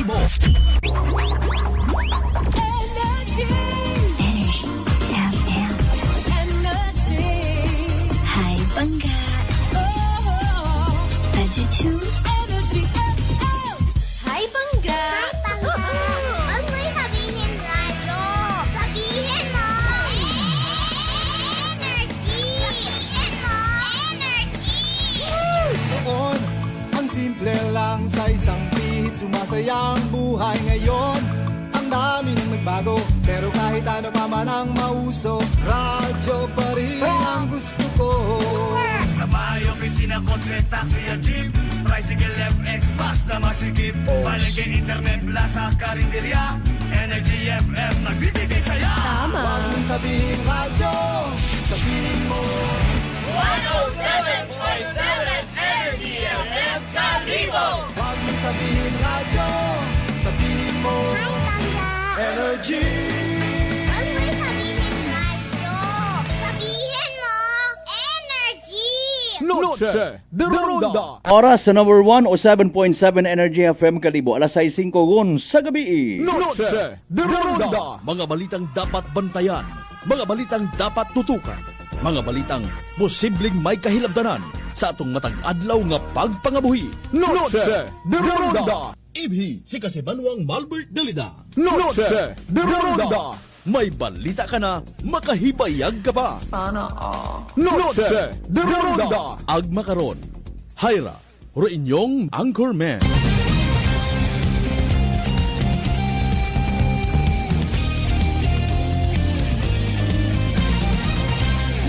Kalibo. Energy FM. Energy. Hi, Bangga. Oh, Tajuchu. Energy FM. Hi, Bangga. Huwag mo'y sabihin radyo. Sabihin mo. Energy. Sabihin mo. Energy. Noon, ang simple lang sa isang pihit. Sumasaya ang buhay ngayon. Ang dami nang nagbago, pero kahit ano pa man ang mauso, radyo pa rin ang gusto ko. Sa bahay, opisina, kotse, taxi at jeep, tricycle, FX, bus na masikip, palengke, internet, plaza, karinderya, Energy FM, nagbibigay saya. Tama. Huwag mong sabihin radyo, sabihin mo. 107.7 Energy FM Kalibo. Huwag mong sabihin radyo, sabihin mo. Hi, Bangga. Energy. Huwag mo'y sabihin radyo. Sabihin mo. Energy. Noche de Ronda. Oras sa number 1 o 7.7 Energy FM Kalibo. Alas 6:05 gun sa gabi. Noche de Ronda. Mga balitang dapat bantayan, mga balitang dapat tutukan, mga balitang posibleng may kahilabdanan sa atong matag adlaw nga pagpangabuhi. Noche de Ronda. Ibhi si Kasibanwang Malbert Dalida. Noche de Ronda. May balita ka na, makahibayag ka pa. Noche de Ronda. Agma karon, Hyra, ro inyong Anchorman.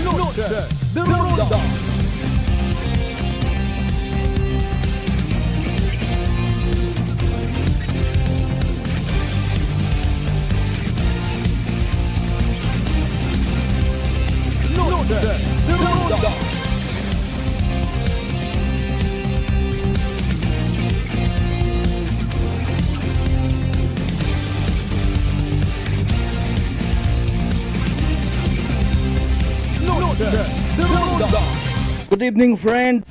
Noche de Ronda. Noche de Ronda. Noche de Ronda. Good evening, friends.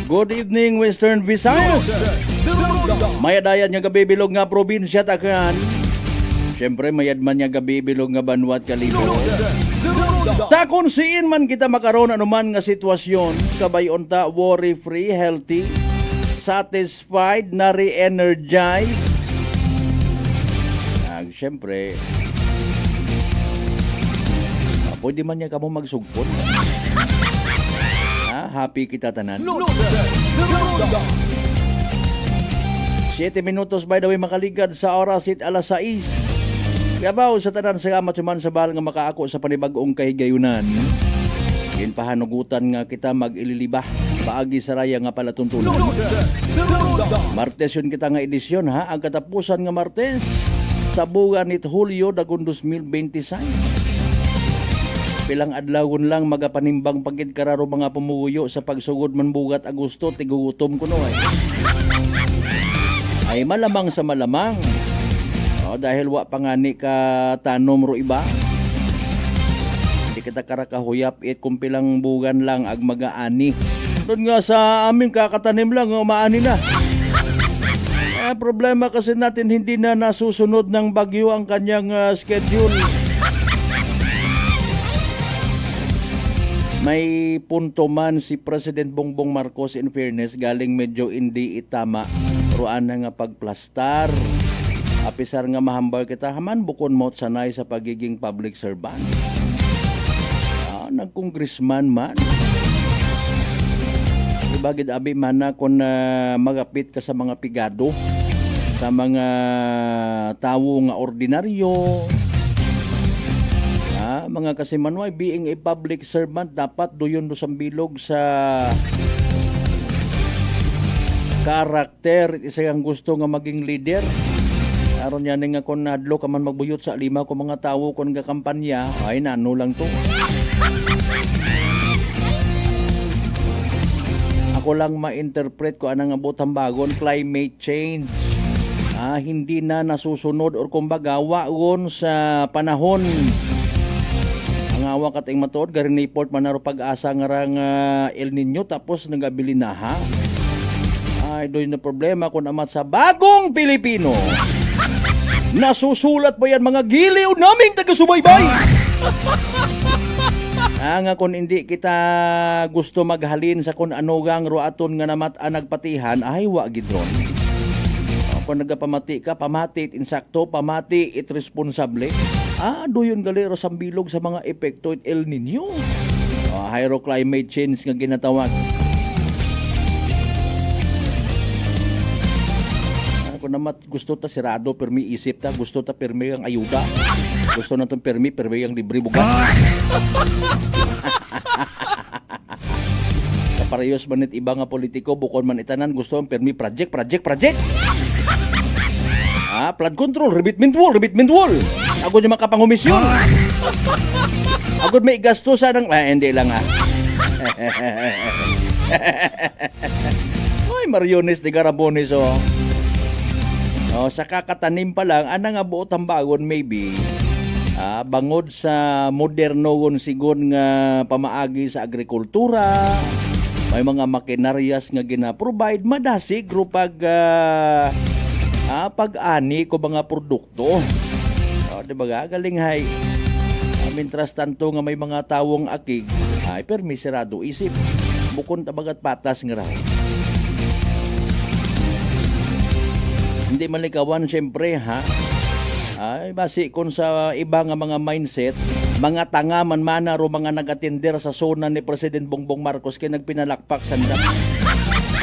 Good evening, Western Visayas. Noche de Ronda. Mayadayan nga gabibilog nga probinsya takan. Siyempre, mayad man nga gabibilog nga banwat Kalibo. Noche de Ronda. Ta kung siin man kita makaroon anuman nga sitwasyon, kabayon ta worry-free, healthy, satisfied, na re-energize. Siyempre, pwede man niya kamo magsugpon. Happy kita tanan. Noche de Ronda. 7 minutos by the way makaligad sa oras it alas 6. Yabaw sa tanan sa amat man sa bahal nga makaako sa panibag-ong kahigayunan. Pahanugutan nga kita mag-ililibah paagi sa raya nga palatuntunan. Noche de Ronda. Martes yun kita nga edisyon ha, ang katapusan nga Martes sa buwan nit Hulyo dagon 2026. Pilang adlawon lang magapanimbang pagid kararo mga pumuyo sa pagsugod man bugat Agosto tigutom kuno ay malamang sa malamang. Dahil wa pangani ka tanom ro iba. Di kita karakahuyap it kung pilang bugan lang ag magaani. Doon nga sa aming kakatanim lang maani na. Problema kasi natin hindi na nasusunod ng bagyo ang kanyang schedule. May punto man si President Bongbong Marcos in fairness galing medyo hindi itama ruan na nga pagplastar. Apisar nga mahambal kita haman bukon mo sanay sa pagiging public servant. Nagkongressman man. Ibagid abi man na kung magapit ka sa mga pigado, sa mga tawo nga ordinaryo. Mga kasimanway, being a public servant, dapat doyon do sambilog sa karakter. Isa ang gusto nga maging leader. Aron yan nga kung nadlo ka man magbuyot sa lima ko mga tawo kung kampanya, ay nano lang to. Ako lang ma-interpret ko anang abotang bagon climate change. Hindi na nasusunod or kumbaga waon sa panahon. Ang awa kating matuod garing report man naro pag-asa nga rang El Nino tapos nagabili na ha. Ay, doon na problema kung amat sa bagong Pilipino. Nasusulat ba yan mga giliw naming taga-subaybay? Nga kung hindi kita gusto maghalin sa kung ano gang ruaton nga namat ang nagpatihan, ay wa gidron. Kung nagapamati ka, pamati it insakto, pamati it responsable. Doon gali rosambilog sa mga epekto it El Nino. Hydroclimate change nga ginatawag. Kung namat gusto ta sirado, permi isip ta, gusto ta permi ang ayuda. Gusto na itong permi ang libre bugas. Kaparehos man it iba nga politiko, bukod man itanan, gusto ang permi project. Flood control, rebatment wall. Agod yung makapangumisyon. Agod may gasto sa nang... hindi lang Ay, Mariones de Garabones, sa kakatanim pa lang, nga buot ang bagon maybe. Bangod sa moderno sigon nga pamaagi sa agrikultura, may mga makineryas nga gina-provide, madasig pag pag-ani ko mga produkto. Diba galing hay. Mintras tanto nga may mga tawong akig, ay permisirado isip. Bukon tabagat patas nga raw. Hindi malikawan siyempre ay basi kung sa iba nga mga mindset, mga tanga man ro mga nag-atender sa zona ni President Bongbong Marcos kay nagpinalakpak sanda.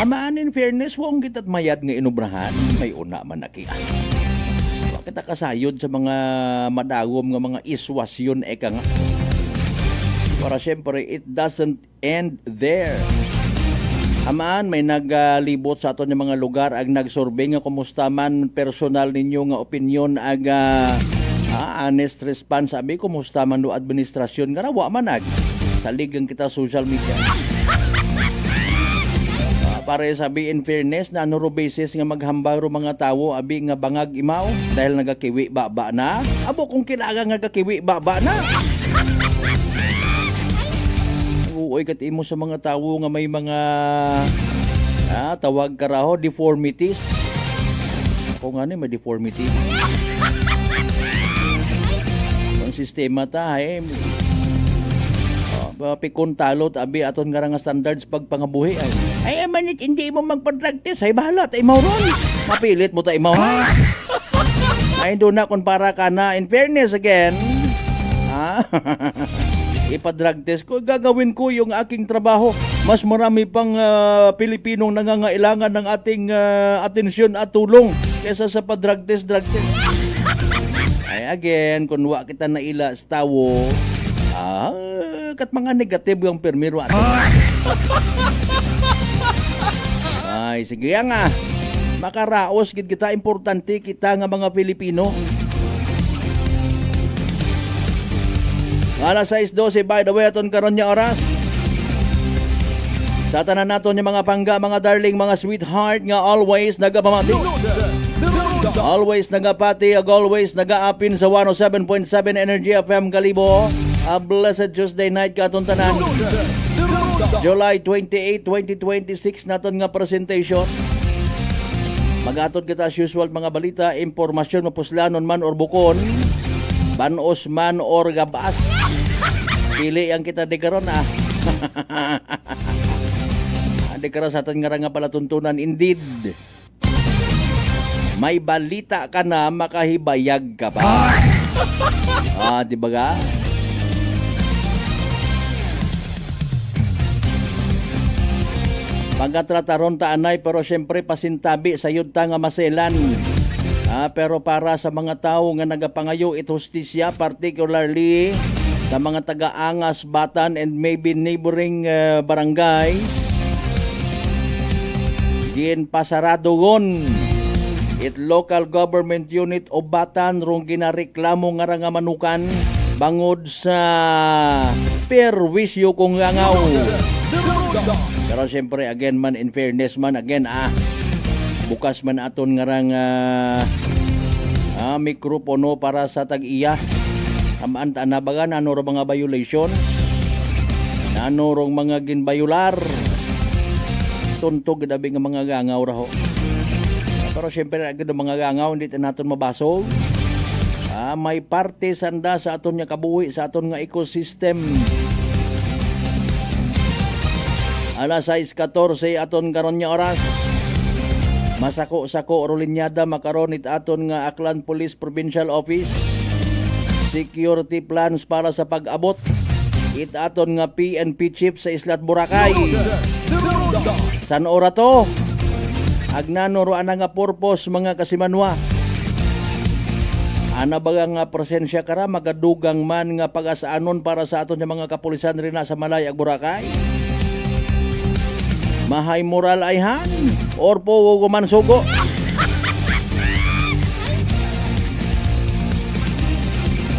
Amaan in fairness, wong kitat mayad nga inubrahan, may una man aki. Kita kasayod sa mga madagom nga mga iswasyon eka nga. Para siyempre, it doesn't end there. Amaan, may naglibot sa aton yung mga lugar ag nagsurvey nga kumusta man personal ninyo nga opinion ag honest response. Sabi, kumusta man do administrasyon nga rawa manag sa ligang kita social media. Pare sabi in fairness na nuro basis nga maghambaro mga tawo abi nga bangag imaw dahil nagakiwi baba na. Abo kung kilaga nga gakiwi baba na. Uy kat imo sa mga tawo nga may mga tawag karaho deformities. Ako nga ni may deformity. Ang sistema ta pikon talot abi aton nga nga standards pagpangabuhi ay manit hindi mo magpa-drug test ay bahala tay mo ron mapilit mo tay mo ay do na kun para ka na in fairness again ipa-drug test ko gagawin ko yung aking trabaho mas marami pang Pilipinong nangangailangan ng ating atensyon at tulong kaysa sa pa-drug test ay again kun wa kita naila sa tawo kat mga negative yung permiro ato. Ay, sige nga. Makaraos gid kita, importante kita nga mga Pilipino. Alas 6:12 by the way aton karon nya oras. Sa tanan naton yung mga pangga, mga darling, mga sweetheart nga always nagapamati. Always nagapati, always nagaapin sa 107.7 Energy FM Kalibo. A blessed Tuesday night katon tanan. July 28, 2026 naton nga presentation. Magatod kita as usual mga balita, impormasyon mapuslanon man or bukon, banos man or gabas. Pili ang kita di karon Di karon sa aton nga palatuntunan indeed. May balita ka na, makahibayag ka ba? Di ba ga? Pagkatrataron ta anay pero syempre pasintabi sa yudta nga maselan. Pero para sa mga tao nga nagapangayo it hustisya, particularly sa mga taga-Angas, Batan and maybe neighboring barangay, gin pasaradogon it local government unit o Batan rong ginareklamo nga nga manukan bangod sa perwisyo kung langaw. Pero siyempre again man in fairness man again bukas man aton ngarang mikropono para sa tag-iya. Amaan ta na baga ano ro mga violations, ano rong mga ginbayular. tuntog gabi nga mga gangaw raho. Pero syempre agad mga gangaw hindi naton mabasog. May parte sanda sa aton nga kabuhi sa aton nga ecosystem. Alas 6:14 aton karon nga oras. Masako-sako rolinyada makaron it aton nga Aklan Police Provincial Office. Security plans para sa pag-abot. It aton nga PNP chief sa Islat Boracay. San ora to? Agnano ro ana nga purpose mga kasimanwa. Ana ba nga presensya kara magadugang man nga pag-asaanon para sa aton nga mga kapulisan rin sa Malay ag Boracay? Mahay moral ay han or po guman sugo.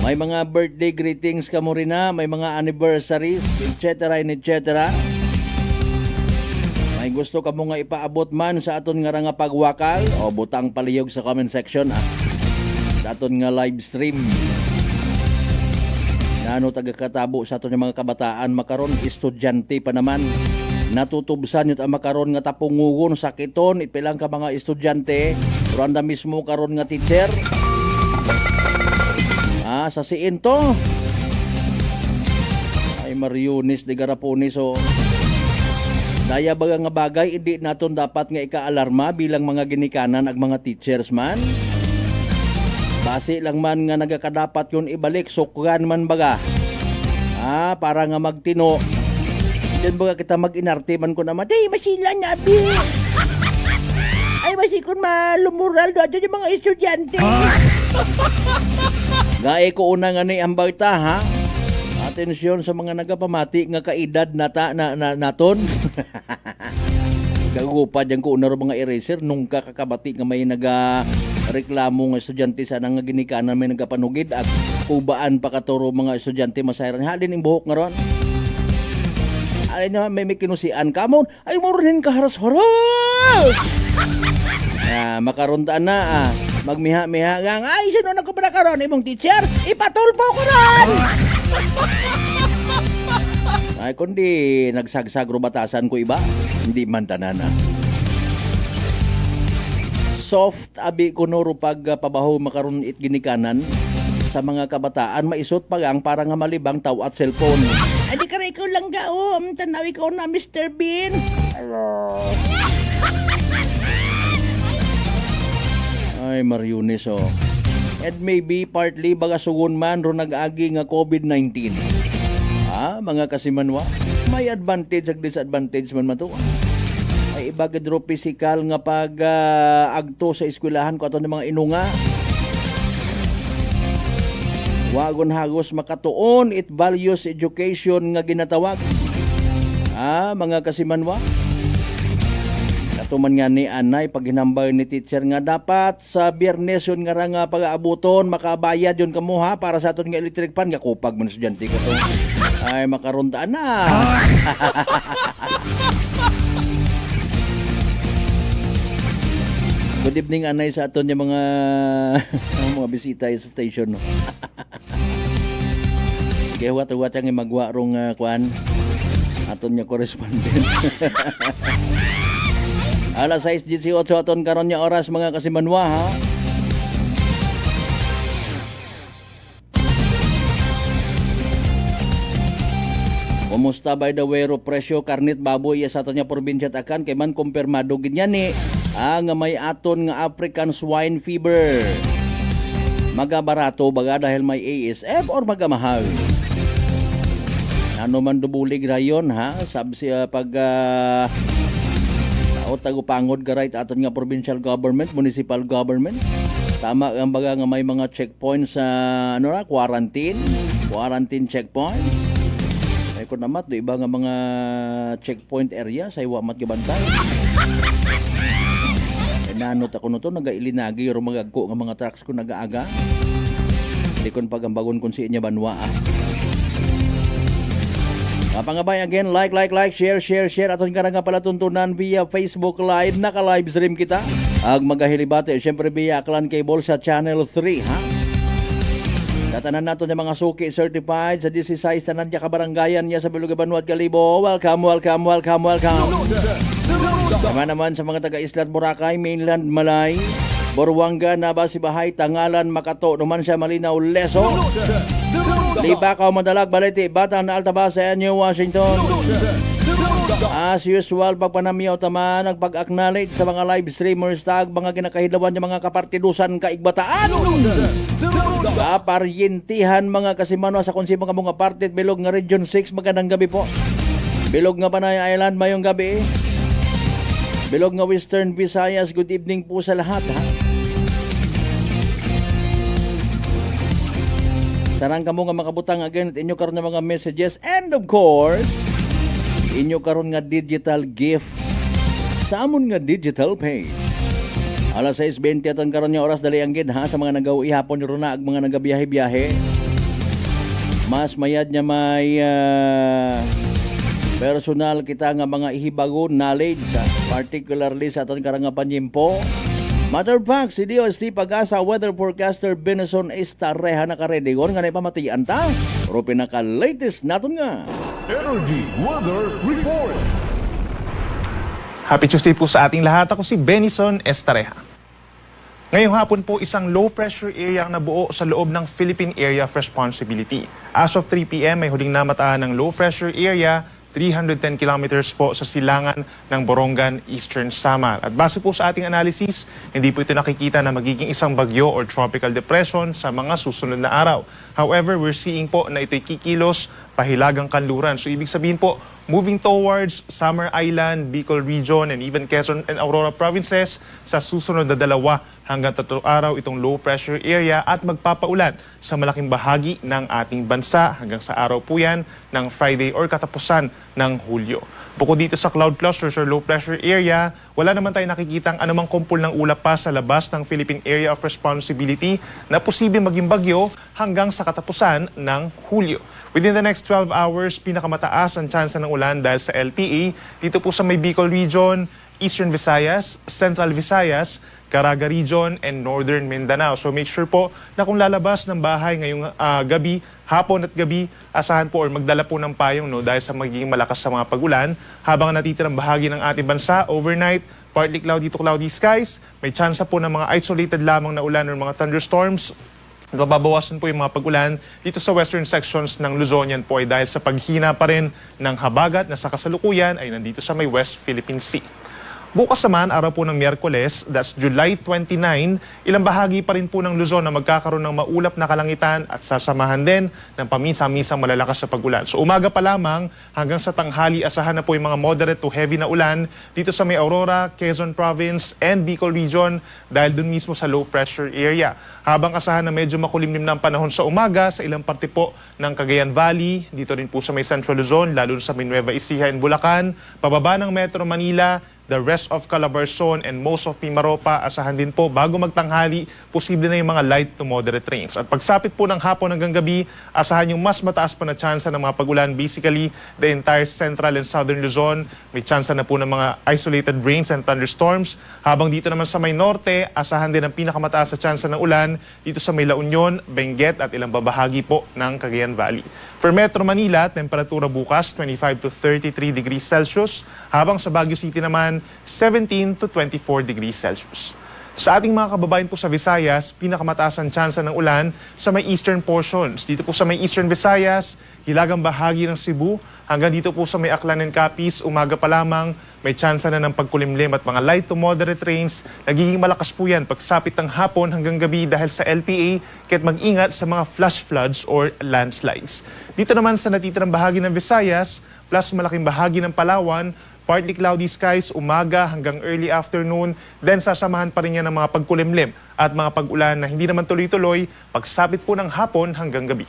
May mga birthday greetings ka mo rin na, may mga anniversaries, etc. etc. May gusto ka mo nga ipaabot man sa aton nga nga pagwakal o butang paliyog sa comment section sa aton nga live stream. Nano tagakatabo sa aton nga mga kabataan makaron estudyante pa naman. Natutubsan yun ang makaron nga tapungugon sakiton ipilang ka mga estudyante randa mismo karon nga teacher. Sa siin to ay Mariones de Garapones o daya baga nga bagay hindi naton dapat nga ikaalarma bilang mga ginikanan ag mga teachers man. Base lang man nga nagakadapat yun ibalik sukran man baga para nga magtino. Diyan baga kita mag-inarte man ko naman ay masila nabi ay masikon malumural doon yung mga estudyante. Gae ko una nga ni ambay ta ha. Atensyon sa mga nagapamati nga kaedad naton. Gagupad yan ko una ro mga eraser nung kakabati nga may reklamo nga estudyante sa nga ginikanan may nagapanugid at kubaan pa katuro mga estudyante masayran halin ang buhok nga ron. Alin naman may kinusian kamon ay morin ka haras-haras. Makarontaan na magmiha-miha gang ay sino na ko ba karon imong teacher ipatulpo ko ron. Ay kundi nagsagsag batasan ko iba hindi man tanan soft abi kuno ro pag pabaho makaron it ginikanan sa mga kabataan maisot pagang para nga malibang taw at cellphone. Ay di ka ikaw lang gaom tanaw ikaw na Mr. Bean. Hello. Ay Mariones and maybe partly baga sugon man ro nag-agi nga COVID-19. Mga kasimanwa may advantage ag disadvantage man mato. Ay iba gid ro physical nga pag agto sa eskwelahan ko aton mga inunga. Wagon hagos makatuon it values education nga ginatawag. Mga kasimanwa tuman nga ni anay paghinambay ni teacher nga dapat sa Biyernes yun nga nga pag-aabuton makabayad yun kamuha para sa aton nga electric pan nga kupag man estudyante ko to ay makarundaan na. Good evening anay sa aton yung mga bisita sa station no. Kaya wat-wat ang magwa rong kuan aton nga correspondent. Alas 6:18 aton karon nya oras mga kasimanwa ha. Kumusta by the way ro presyo karnit baboy sa aton nya probinsya takan kay man kumpirmado gid ni nga may aton nga African swine fever. Magabarato baga dahil may ASF or magamahal. Ano man dubulig rayon ha sabi pag o tagupangod garay aton nga provincial government, municipal government. Tama ang baga nga may mga checkpoints sa quarantine checkpoint. Ay ko namat do iba nga mga checkpoint area sa iwa mat gibantay. Nanot ako no to nagailinagi ro magagko nga mga trucks ko nagaaga. Di kon pagambagon kun si inya banwa. Pangabay again, like, share. Aton ka nga pala tuntunan via Facebook Live. Naka-live stream kita. Ag magahilibate, syempre via Aklan Cable sa Channel 3, ha? Natanan nato ng mga suki certified sa 16 tanan niya kabarangayan niya sa Biluga Banuat Kalibo. Welcome, welcome, welcome, welcome. Naman sa mga taga-Islat Boracay, Mainland Malay, Borwanga, Nabasibahay, Tangalan, Makato, naman siya Malinaw, Leso. Libakaw, Madalag, Balete, Batan, Altaba sa New Washington. As usual, pagpanamyaw tama, nagpag-acknowledge sa mga live streamers tag, mga kinakahilawan ng mga kapartidusan kaigbataan. Kaparyentihan mga kasimano sa konsimo ka mga partit, bilog nga Region 6, magandang gabi po. Bilog nga Panay Island, mayong gabi. Bilog nga Western Visayas, good evening po sa lahat ha. Sarang kamo nga makabutang again at inyo karon nga mga messages and of course inyo karon nga digital gift sa amon nga digital page. Alas 6:20 aton karon nga oras dali ang gid ha sa mga nagawi hapon ro na ag mga nagabiyahe-biyahe. Mas mayad nya may personal kita nga mga ihibago knowledge ha, particularly sa aton karang nga panyimpo. Matter of fact, si DOST Pag-asa weather forecaster Benson Estareha nakaredigon nga na ipamatian ta. Pero pinaka-latest naton nga Energy Weather Report. Happy Tuesday po sa ating lahat. Ako si Benison Estareha. Ngayong hapon po, isang low pressure area ang nabuo sa loob ng Philippine Area of Responsibility. As of 3 p.m. may huling namataan ng low pressure area 310 kilometers po sa silangan ng Borongan, Eastern Samar. At base po sa ating analysis, hindi po ito nakikita na magiging isang bagyo or tropical depression sa mga susunod na araw. However, we're seeing po na ito'y kikilos pahilagang kanluran. So ibig sabihin po, moving towards Samar Island, Bicol Region, and even Quezon and Aurora provinces sa susunod na 2 hanggang 3 araw itong low pressure area at magpapaulan sa malaking bahagi ng ating bansa hanggang sa araw po yan ng Friday or katapusan ng Hulyo. Bukod dito sa cloud clusters or low pressure area, wala naman tayo nakikitang anumang kumpul ng ulap pa sa labas ng Philippine Area of Responsibility na posibleng maging bagyo hanggang sa katapusan ng Hulyo. Within the next 12 hours, pinakamataas ang tsansa ng ulan dahil sa LPA dito po sa may Bicol Region, Eastern Visayas, Central Visayas, Caraga Region, and Northern Mindanao. So make sure po na kung lalabas ng bahay ngayong gabi, hapon at gabi, asahan po or magdala po ng payong dahil sa magiging malakas sa mga pagulan. Habang natitirang bahagi ng ating bansa, overnight, partly cloudy to cloudy skies, may tsansa po ng mga isolated lamang na ulan or mga thunderstorms. Nababawasan po yung mga pag-ulan dito sa western sections ng Luzonian po ay dahil sa paghina pa rin ng habagat na sa kasalukuyan ay nandito sa may West Philippine Sea. Bukas naman, araw po ng Miyerkules, that's July 29, ilang bahagi pa rin po ng Luzon na magkakaroon ng maulap na kalangitan at sasamahan din ng paminsan-minsang malalakas na pag-ulan. So umaga pa lamang hanggang sa tanghali, asahan na po yung mga moderate to heavy na ulan dito sa may Aurora, Quezon Province, and Bicol Region dahil dun mismo sa low pressure area. Habang asahan na medyo makulimlim na ang panahon sa umaga sa ilang parte po ng Cagayan Valley, dito rin po sa may Central Luzon, lalo sa may Nueva Ecija and Bulacan, pababa ng Metro Manila, the rest of Calabarzon and most of Mimaropa, asahan din po bago magtanghali, posible na yung mga light to moderate rains. At pagsapit po ng hapon hanggang gabi, asahan yung mas mataas pa na tsansa ng mga pagulan. Basically, the entire central and southern Luzon, may tsansa na po ng mga isolated rains and thunderstorms. Habang dito naman sa may norte, asahan din ang pinakamataas na tsansa ng ulan dito sa may La Union, Benguet at ilang babahagi po ng Cagayan Valley. For Metro Manila, temperatura bukas 25 to 33 degrees Celsius, habang sa Baguio City naman 17 to 24 degrees Celsius. Sa ating mga kababayan po sa Visayas, pinakamataas ang tsansa ng ulan sa may eastern portions. Dito po sa may Eastern Visayas, hilagang bahagi ng Cebu, hanggang dito po sa may Aklan and Capiz, umaga pa lamang, may tsansa na ng pagkulimlim at mga light to moderate rains. Nagiging malakas po yan pagsapit ng hapon hanggang gabi dahil sa LPA, kaya't mag-ingat sa mga flash floods or landslides. Dito naman sa natitirang bahagi ng Visayas, plus malaking bahagi ng Palawan, partly cloudy skies, umaga hanggang early afternoon, then sasamahan pa rin yan ng mga pagkulimlim at mga pag-ulan na hindi naman tuloy-tuloy pagsapit po ng hapon hanggang gabi.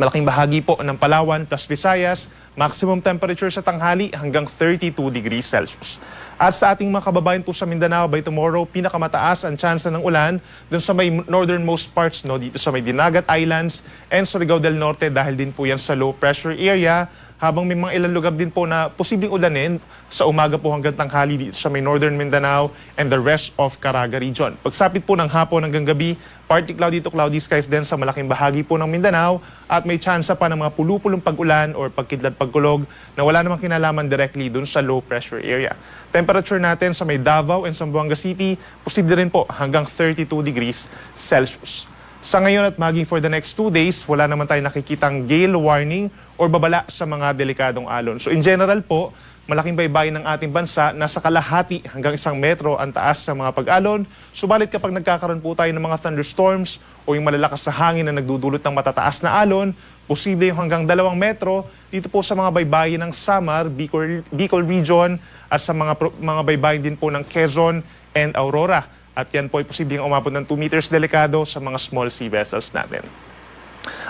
Malaking bahagi po ng Palawan plus Visayas, maximum temperature sa tanghali hanggang 32 degrees Celsius. At sa ating mga kababayan po sa Mindanao, by tomorrow, pinakamataas ang tsansa ng ulan dun sa may northernmost parts, dito sa may Dinagat Islands and Surigao del Norte dahil din po yan sa low pressure area. habang may mga ilang lugar din po na posibleng ulanin sa umaga po hanggang tanghali dito sa may Northern Mindanao and the rest of Caraga region. Pagsapit po ng hapon hanggang gabi, partly cloudy to cloudy skies din sa malaking bahagi po ng Mindanao at may tsansa pa ng mga pulupulong pag-ulan or pagkidlat-pagkulog na wala namang kinalaman directly dun sa low pressure area. Temperature natin sa may Davao and Zamboanga City, posible rin po hanggang 32 degrees Celsius. Sa ngayon at maging for the next 2 days, wala naman tayong nakikitang gale warning or babala sa mga delikadong alon. So in general po, malaking baybayin ng ating bansa, nasa kalahati hanggang 1 metro ang taas sa mga pag-alon. Subalit kapag nagkakaroon po tayo ng mga thunderstorms o yung malalakas na hangin na nagdudulot ng matataas na alon, posible yung hanggang 2 metro dito po sa mga baybayin ng Samar, Bicol Region at sa mga baybayin din po ng Quezon and Aurora. At yan po ay posibleng umabot ng 2 meters delikado sa mga small sea vessels natin.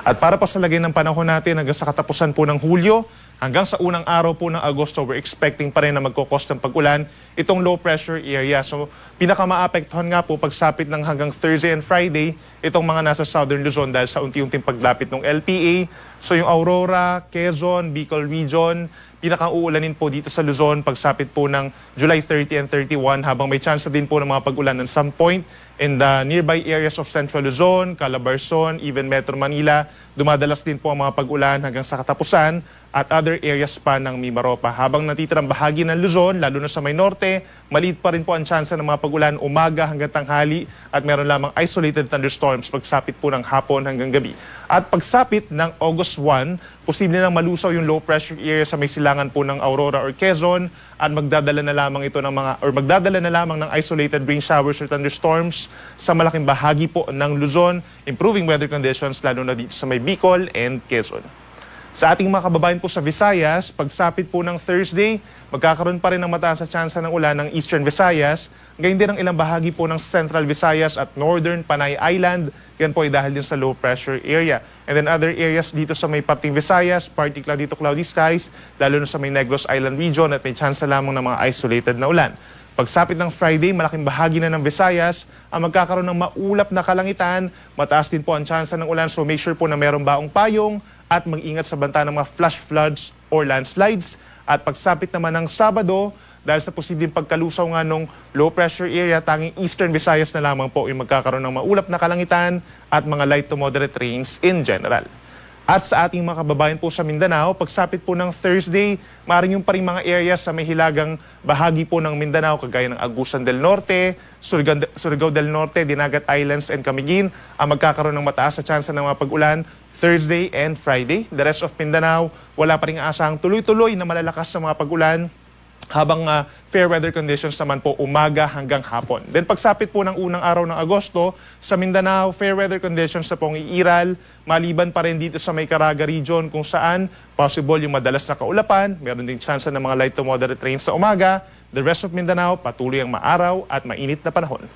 At para pa sa lagay ng panahon natin hanggang sa katapusan po ng Hulyo, hanggang sa unang araw po ng Agosto, we're expecting pa rin na magkukos ng pag-ulan itong low pressure area. So pinakamaapektuhan nga po pagsapit ng hanggang Thursday and Friday, itong mga nasa Southern Luzon dahil sa unti-unting paglapit ng LPA. So yung Aurora, Quezon, Bicol Region, pinaka-uulanin po dito sa Luzon pagsapit po ng July 30 and 31 habang may chance din po ng mga pag-ulan at some point in the nearby areas of Central Luzon, Calabarzon, even Metro Manila. Dumadalas din po ang mga pag-ulan hanggang sa katapusan at other areas pa ng Mimaropa. Habang natitirang bahagi ng Luzon, lalo na sa may norte, maliit pa rin po ang chance ng mga pag-ulan umaga hanggang tanghali at meron lamang isolated thunderstorms pagsapit po ng hapon hanggang gabi. At pagsapit ng August 1, posible nang malusaw yung low pressure area sa may silangan po ng Aurora or Quezon at magdadala na lamang ng isolated rain showers or thunderstorms sa malaking bahagi po ng Luzon, improving weather conditions lalo na dito sa may Bicol and Quezon. Sa ating mga kababayan po sa Visayas, pagsapit po ng Thursday, magkakaroon pa rin ng mataas na tsansa ng ulan ng Eastern Visayas, gayon din ang ilang bahagi po ng Central Visayas at Northern Panay Island. Yan po ay dahil din sa low pressure area. And then other areas dito sa may parting Visayas, partly cloudy to cloudy skies, lalo na sa may Negros Island region at may tsansa lamang ng mga isolated na ulan. Pagsapit ng Friday, malaking bahagi na ng Visayas ang magkakaroon ng maulap na kalangitan, mataas din po ang tsansa ng ulan, so make sure po na merong baong payong at mag-ingat sa banta ng mga flash floods or landslides. At pagsapit naman ng Sabado, dahil sa posibleng pagkalusaw nga nung low pressure area, tanging Eastern Visayas na lamang po yung magkakaroon ng maulap na kalangitan at mga light to moderate rains in general. At sa ating mga kababayan po sa Mindanao, pagsapit po ng Thursday, maaaring yung pa rin mga areas sa may hilagang bahagi po ng Mindanao, kagaya ng Agusan del Norte, Surigao del Norte, Dinagat Islands and Camiguin, ang magkakaroon ng mataas na tsansa ng mga pag-ulan Thursday and Friday. The rest of Mindanao, wala pa rin asahang tuloy-tuloy na malalakas sa mga pag-ulan, habang fair weather conditions naman po umaga hanggang hapon. Then pagsapit po ng unang araw ng Agosto, sa Mindanao, fair weather conditions na pong iiral, maliban pa rin dito sa may Caraga region kung saan possible yung madalas na kaulapan, meron ding chance ng mga light to moderate rains sa umaga. The rest of Mindanao, patuloy ang maaraw at mainit na panahon.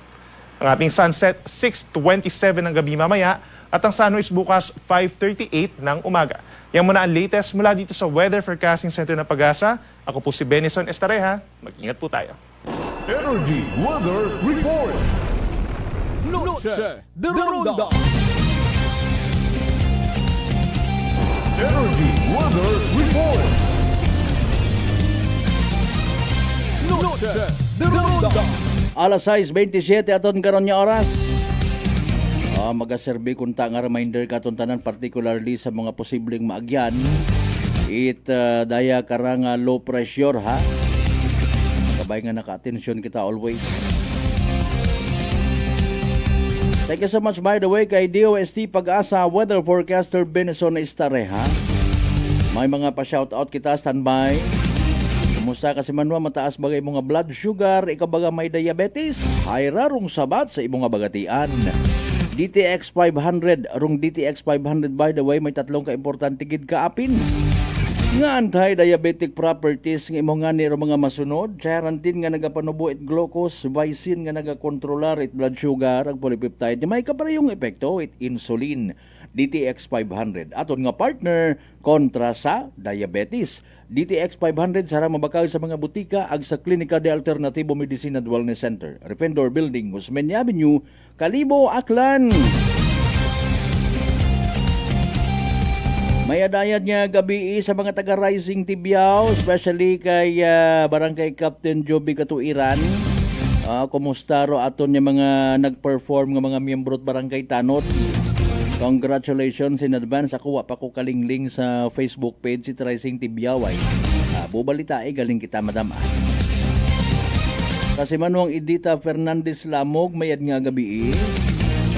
Ang ating sunset, 6:27 ng gabi mamaya, at ang sunrise bukas 5:38 ng umaga. Yan muna ang latest mula dito sa Weather Forecasting Center ng Pag-asa. Ako po si Benison Estareja. Mag-ingat po tayo. Energy Weather Report. Noche de Ronda. Energy Weather Report. Noche de Ronda. Alas 6:27 aton karon nga oras. Magaserbi kunta nga reminder katon tanan, particularly sa mga posibleng maagyan. Daya karang low pressure ha. Kabay nga naka-attention kita always. Thank you so much by the way kay DOST Pag-asa Weather Forecaster Benison Estareja. May mga pa-shoutout kita, standby. Kumusta kasi manwa, mataas bagay mga blood sugar, ikaw baga may diabetes, hay rarong sabat sa imong bagatian. DTX 500, rung DTX 500 by the way, may tatlong ka-importante gid kaapin. Nga anti-diabetic properties ng imong nga niro mga masunod, charantin nga nagapanubo it glucose, vicin nga nagakontrolar it blood sugar, ang polypeptide, may kaparehong epekto it insulin. DTX 500, aton nga partner kontra sa diabetes. DTX 500 sarang mabakaw sa mga butika ag sa Klinika de Alternativo Medicine and Wellness Center, Refendor Building, Guzmeña Avenue, Kalibo, Aklan. May adayad nga gabi sa mga taga Rising Tibiao, especially kay Barangay Captain Joby Katuiran. Kumusta ro aton nga mga nag-perform nga mga miyembro at Barangay Tanod. Congratulations in advance. Ako wa pa ko kalingling sa Facebook page si Rising Tibiao ay. Bubalita ay galing kita madam. Kasi manuang Edita Fernandez Lamog mayad nga gabi.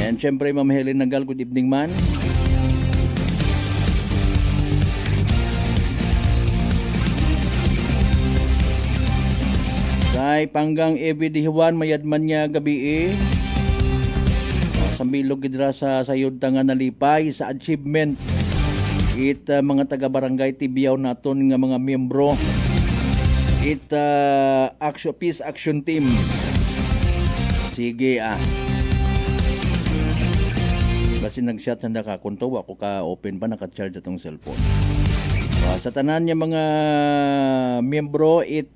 And syempre Ma'am Helen Nagal, good evening man. Kay Panggang Evi Dihuan mayad man nga gabi. Sa bilog gidra sa sayod nga nalipay sa achievement it mga taga Barangay Tibiao naton nga mga miyembro it Peace Action Team. Sige kasi nag-shot handa ka kunto ako ka open pa naka-charge atong cellphone. Sa tanan niya mga miyembro it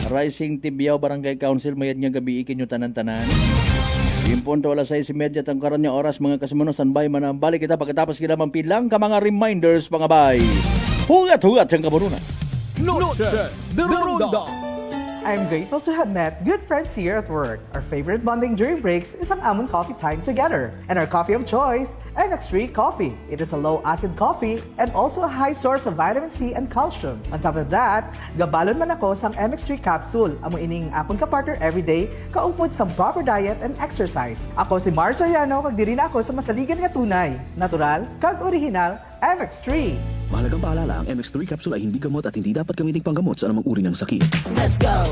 Rising Tibiao Barangay Council mayad nga gabi ikinyo tanan-tanan. Yung punto alas 6:30 tang karon nga oras mga kasimuno standby man ang balik kita pagkatapos kita mampilang ka mga reminders mga bay. Hugat-hugat ang kaburunan. Noche de Ronda. I'm grateful to have met good friends here at work. Our favorite bonding during breaks is ang amon coffee time together. And our coffee of choice, MX3 Coffee. It is a low-acid coffee and also a high source of vitamin C and calcium. On top of that, gabalon man ako sang MX3 capsule. Amo ining akong kapartner everyday, kaupod sa proper diet and exercise. Ako si Mars Soriano, kag diri na ako sa masaligan nga tunay, natural, kag original, MX3. Mahalagang paalala, ang MX3 capsule ay hindi gamot at hindi dapat gamiting panggamot sa anumang uri ng sakit. Let's go.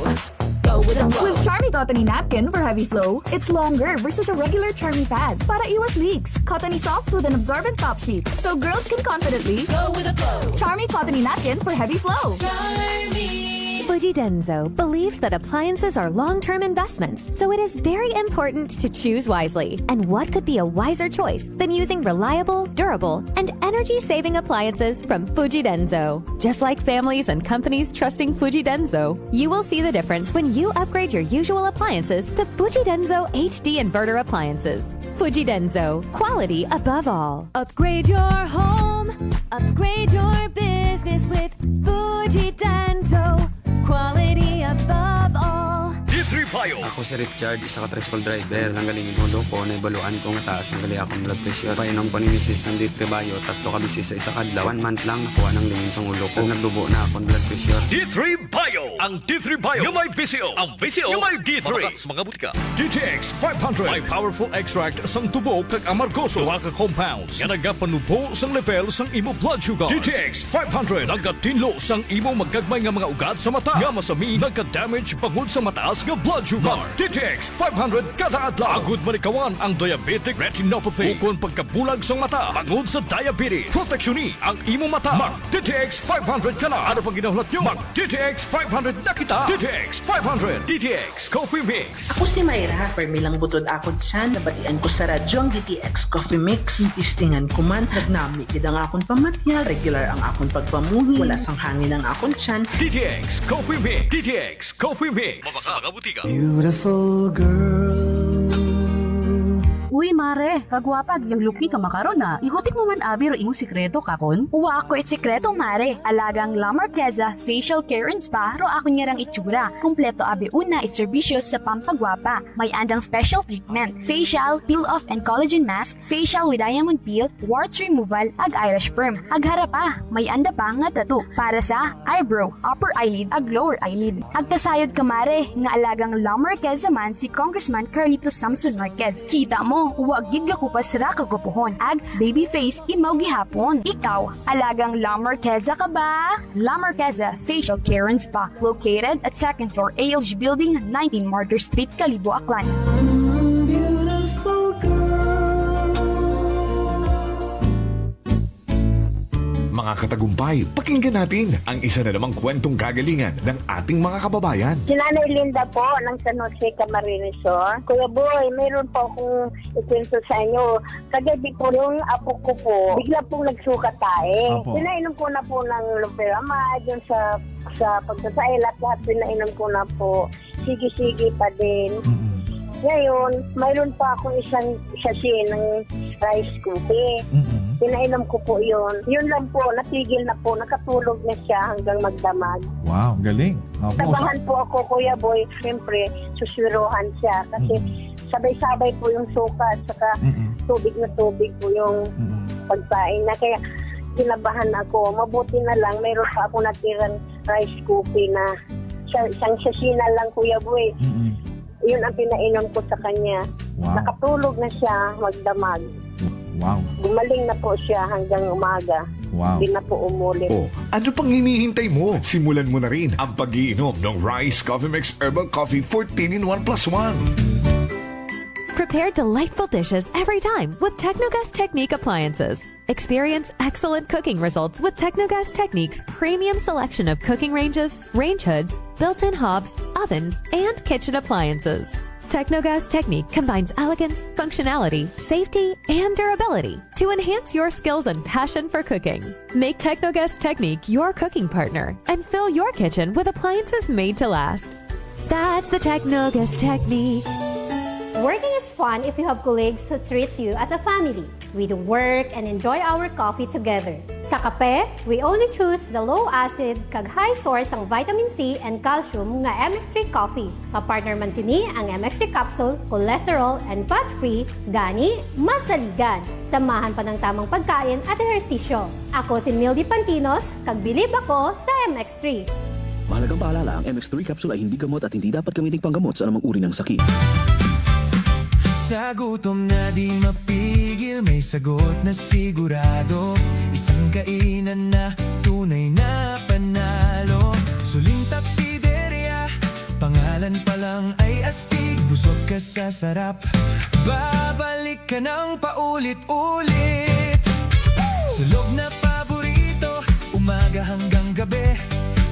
Go with the flow. With Charmy Cottony Napkin for heavy flow, it's longer versus a regular Charmy pad. Para iwas leaks, Cottony soft with an absorbent top sheet, so girls can confidently Go with the flow. Charmy Cottony Napkin for heavy flow. Charmy. Fuji Denso believes that appliances are long-term investments, so it is very important to choose wisely. And what could be a wiser choice than using reliable, durable, and energy-saving appliances from Fuji Denso? Just like families and companies trusting Fuji Denso, you will see the difference when you upgrade your usual appliances to Fuji Denso HD inverter appliances. Fuji Denso, quality above all. Upgrade your home, upgrade your business with Fuji Denso. Quality above all. D3 Bio. Ako si Richard, isa ka tricycle driver. Nanggaling mo ko, naibaluan ko nga taas, nagali akong blood pressure. Painom ko ni Mrs. ng D3 Bio, 3 ka bisis sa isa kadlaw. 1 month lang, nakuha ng lingin sa ulo ko. Nagdubo na akong blood pressure. D3 Bio. Ang D3 Bio yung may VCO. Ang VCO yung may D3. Mga butika. DTX 500. May powerful extract sang tubo kag amargoso. Duha ka compounds nga nagapanubo sang level sang imo blood sugar. DTX 500. Nagatinlo sang imo magagmay nga mga ugat sa mata. Nga masami nagka-damage bangod sa mataas nga blood sugar. DTX 500 kada adlaw. Agud manikawan ang diabetic retinopathy. Ukon pagkabulag sang mata bangod sa diabetes. Proteksyon ang imo mata. Mag DTX 500 kana. Ano pang ginahulat nyo? Mag DTX 500 na kita. DTX 500. DTX Coffee Mix. Ako si Mayra. Permilang butod ako dyan. Nabatian ko sa radyo ang DTX Coffee Mix. Istingan ko man. Nagnami kidang akong pamatya. Regular ang akong pagpamuhi. Wala sang hangin ang akong tiyan. DTX Coffee Mix. DTX Coffee Mix. Mabaka mga butika. Beautiful girl. Uy, mare, kagwapag yung luki ka makaron na. Igutik mo man abi ro imong sikreto kakon. Uwa ako it sikreto, mare. Alagang La Marqueza Facial Care and Spa ro ako niyarang itsura. Kompleto abi una it serbisyos sa pampagwapa. May andang special treatment. Facial, peel-off and collagen mask, facial with diamond peel, warts removal, ag eyelash perm. Ag harapa, may anda pa nga tattoo para sa eyebrow, upper eyelid, ag lower eyelid. Ag kasayod ka, mare, nga alagang La Marqueza man si Congressman Carlito Samson Marquez. Kita mo, huwag gid ka kupas ra kagupuhon. Ag baby face imaw gihapon. Ikaw, alagang La Marqueza ka ba? La Marqueza Facial Care and Spa, located at 2nd floor ALG Building, 19 Martyr Street, Kalibo, Aklan. Beautiful girl. Mga katagumpay, pakinggan natin ang isa na namang kwentong gagalingan ng ating mga kababayan. Si Nanay Linda po ng San Jose Camarines Sur. Kuya Boy, mayroon po akong ikwento sa inyo. Kagabi po yung apo ko po, bigla pong nagsukat tayo. Pinainom ko na po ng Loperamide, yun sa pagsasail lahat pinainom ko na po. Sige-sige pa din. Ngayon, mayroon pa akong isang sachet ng rice cookie. Pinainom ko po yun. Yun lang po, natigil na po. Nakatulog na siya hanggang magdamag. Wow, galing. Opo. Tabahan po ako, Kuya Boy. Siyempre, suswiruhan siya. Kasi sabay-sabay po yung suka at saka tubig na tubig po yung pagkain na. Kaya kinabahan ako. Mabuti na lang, mayroon pa ako natirang rice cookie na isang sasina lang, Kuya Boy. Yun ang pinainom ko sa kanya. Wow. Nakatulog na siya magdamag. Wow. Gumaling na po siya hanggang umaga. Wow. Hindi na po umulit. Oh, ano pang hinihintay mo? Simulan mo na rin ang pag-iinom ng Rice Coffee Mix Herbal Coffee 14-in-1+1. Prepare delightful dishes every time with Technogas Technique appliances. Experience excellent cooking results with Technogas Technique's premium selection of cooking ranges, range hoods, built-in hobs, ovens, and kitchen appliances. Technogas Technique combines elegance, functionality, safety, and durability to enhance your skills and passion for cooking. Make Technogas Technique your cooking partner and fill your kitchen with appliances made to last. That's the Technogas Technique. Working is fun if you have colleagues who treats you as a family. We do work and enjoy our coffee together. Sa kape, we only choose the low-acid kag high source ang vitamin C and calcium nga MX3 coffee. Kapartner man sini ang MX3 capsule, cholesterol and fat-free, gani, masaligan. Samahan pa ng tamang pagkain at ehersisyo. Ako si Mildy Pantinos, kag bilib ako sa MX3. Mahalagang paalala, ang MX3 capsule ay hindi gamot at hindi dapat gamitin panggamot sa anumang uri ng sakit. Sa gutom na di mapigil, may sagot na sigurado. Isang kainan na tunay na panalo. Suling Tapsideria, pangalan pa lang ay astig. Busog ka sa sarap, babalik ka ng paulit-ulit. Sulog na paborito, umaga hanggang gabi.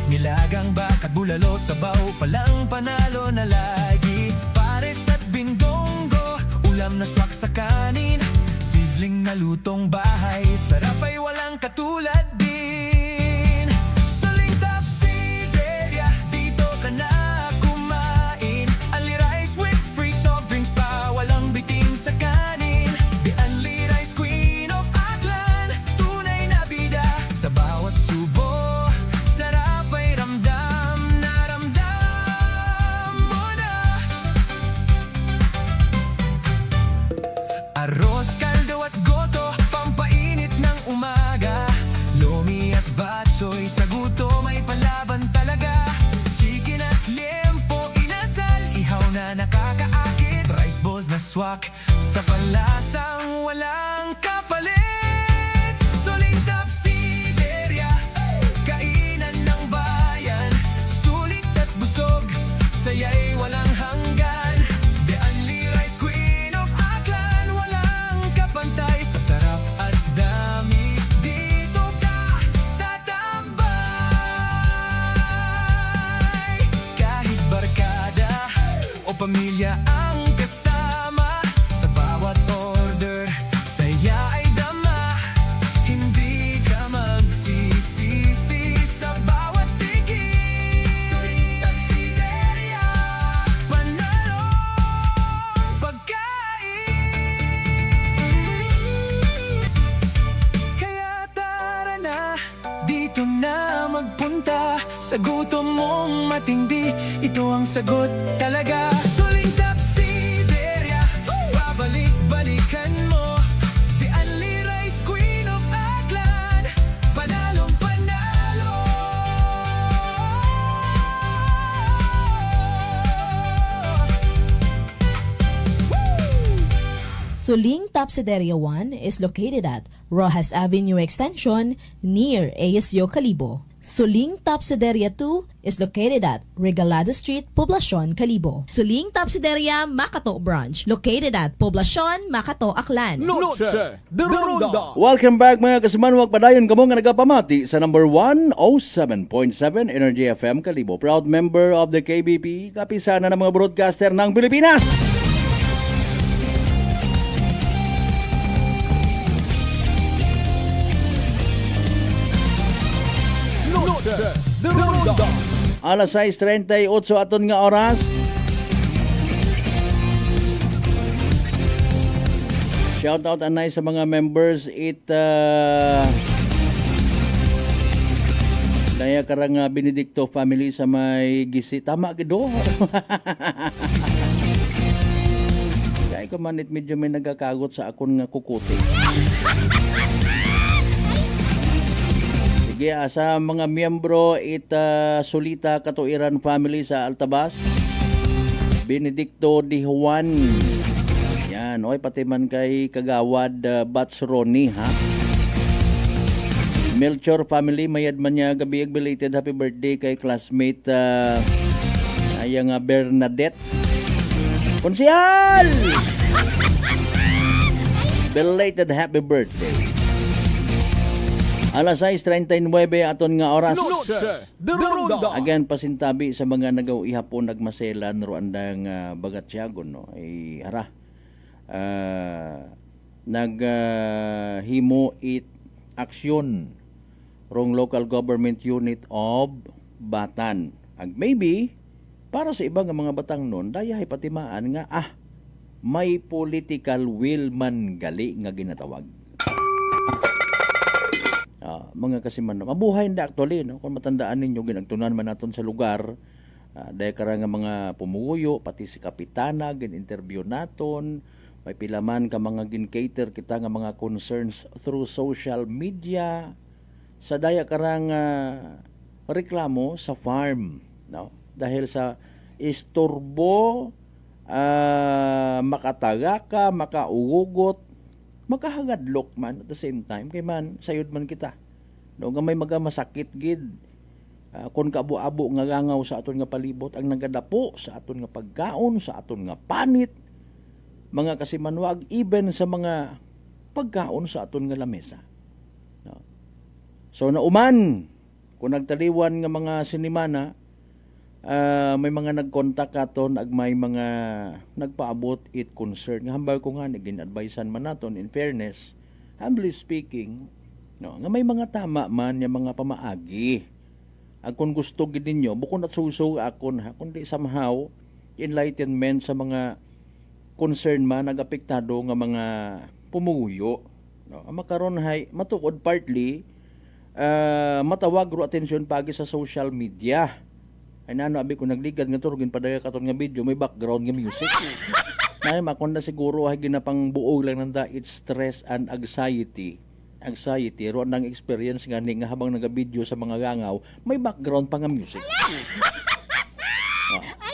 Nilagang bakat bulalo, sabaw palang panalo na lagi. Pares at bindonggo, ulam na swak sa kanin. Sizzling na lutong bahay, sarap ay walang katulad din. Suling Tapsideria, dito ka na kumain. Only rice with free soft drinks pa, walang bitin sa kanin. The Only Rice Queen of Aklan, tunay na bida. Sa bawat subo, sarap ay ramdam na ramdam mo na. Arroz, kaldo at goto, pampainit ng umaga. Lomi at batchoy, sa gutom ay palaban talaga. Chicken at liempo, inasal, ihaw na nakakaakit. Rice balls na swak, sa panlasang walang kapalit. Suling Tapsideria, kainan ng bayan. Sulit at busog, saya'y walang hanggan. The Only Rice Queen of Aklan, walang kapantay. Sa sarap at dami, dito ka tatambay. Kahit barkada o pamilya ang kasama, sa bawat order, saya ay dama. Hindi ka magsisisi sa bawat tigil. Suling Tapsideria, panalong pagkain. Kaya tara na, dito na magpunta. Sa gutom mong matindi, ito ang sagot talaga. Suling Tapsideria, babalik-balikan mo. The Only Rice Queen of Aklan, panalong panalo. Suling Tapsideria 1 is located at Rojas Avenue Extension near ASU Calibo. Suling Tapsideria 2 is located at Regalado Street, Poblacion, Calibo. Suling Tapsideria Macato Branch located at Poblacion, Macato, Aklan. Noche de Ronda. Welcome back mga kasiman. Huwag padayon kamo nga nagapamati sa number 107.7 Energy FM Calibo. Proud member of the KBP, kapisana ng mga broadcaster ng Pilipinas. Noche de Ronda. Alas 6:38 aton nga oras. Shout out anay sa mga members kaya karang Benedicto family sa may gisi. Tama gido. Kaya ko manit medyo may nagakagot sa akon nga kukuti. Sige, sa mga miyembro Solita Katuiran family sa Altabas. Benedicto Di Juan. Yan, oy pati man kay Kagawad Bats Ronnie, ha? Melchor family, mayad man niya gabi belated happy birthday kay classmate ayang Bernadette. Konsyal! Belated happy birthday. Alas 6:39 aton nga oras. Again pasintabi sa mga nagaw ihapon nagmaselan ro andang Bagatyagon no. Ay hara. Naghimo it aksyon rong local government unit of Batan. Ag maybe para sa ibang mga batang nun dayahay patimaan nga may political will man gali nga ginatawag. Mga kasiman mabuhay na actually no kung matandaan ninyo ginagtunan man naton sa lugar dahil karang nga mga pumuyo pati si kapitana gin-interview naton may pilaman ka mga gin-cater kita nga mga concerns through social media sa daya karang reklamo sa farm no dahil sa istorbo makataga ka makaugugot makahagadlok man at the same time kay man sayod man kita no nga may masakit gid kon kaabo-abo nga gangaw sa aton nga palibot ang nagadapo sa aton nga pagkaon sa aton nga panit mga kasimanwag even sa mga pagkaon sa aton nga lamesa no? So nauman kung nagtaliwan nga mga sinimana may mga nagkontak aton ag may mga nagpaabot it concern nga hambal ko nga gin-advisean man naton in fairness humbly speaking no nga may mga tama man nga mga pamaagi ag kung gusto gid ninyo bukod at susug akon ha kundi somehow enlightenment sa mga concern man nagapektado nga mga pumuyo no makaron hay matukod partly matawag ro atensyon pagi sa social media. Ay nano abi ko nagligad nga turgin padaya katon nga video may background nga music. Nay makonda siguro ay ginapang buog lang nanda it's stress and anxiety. Anxiety ro nang experience gani nga habang naga-video sa mga gangaw may background pa nga music.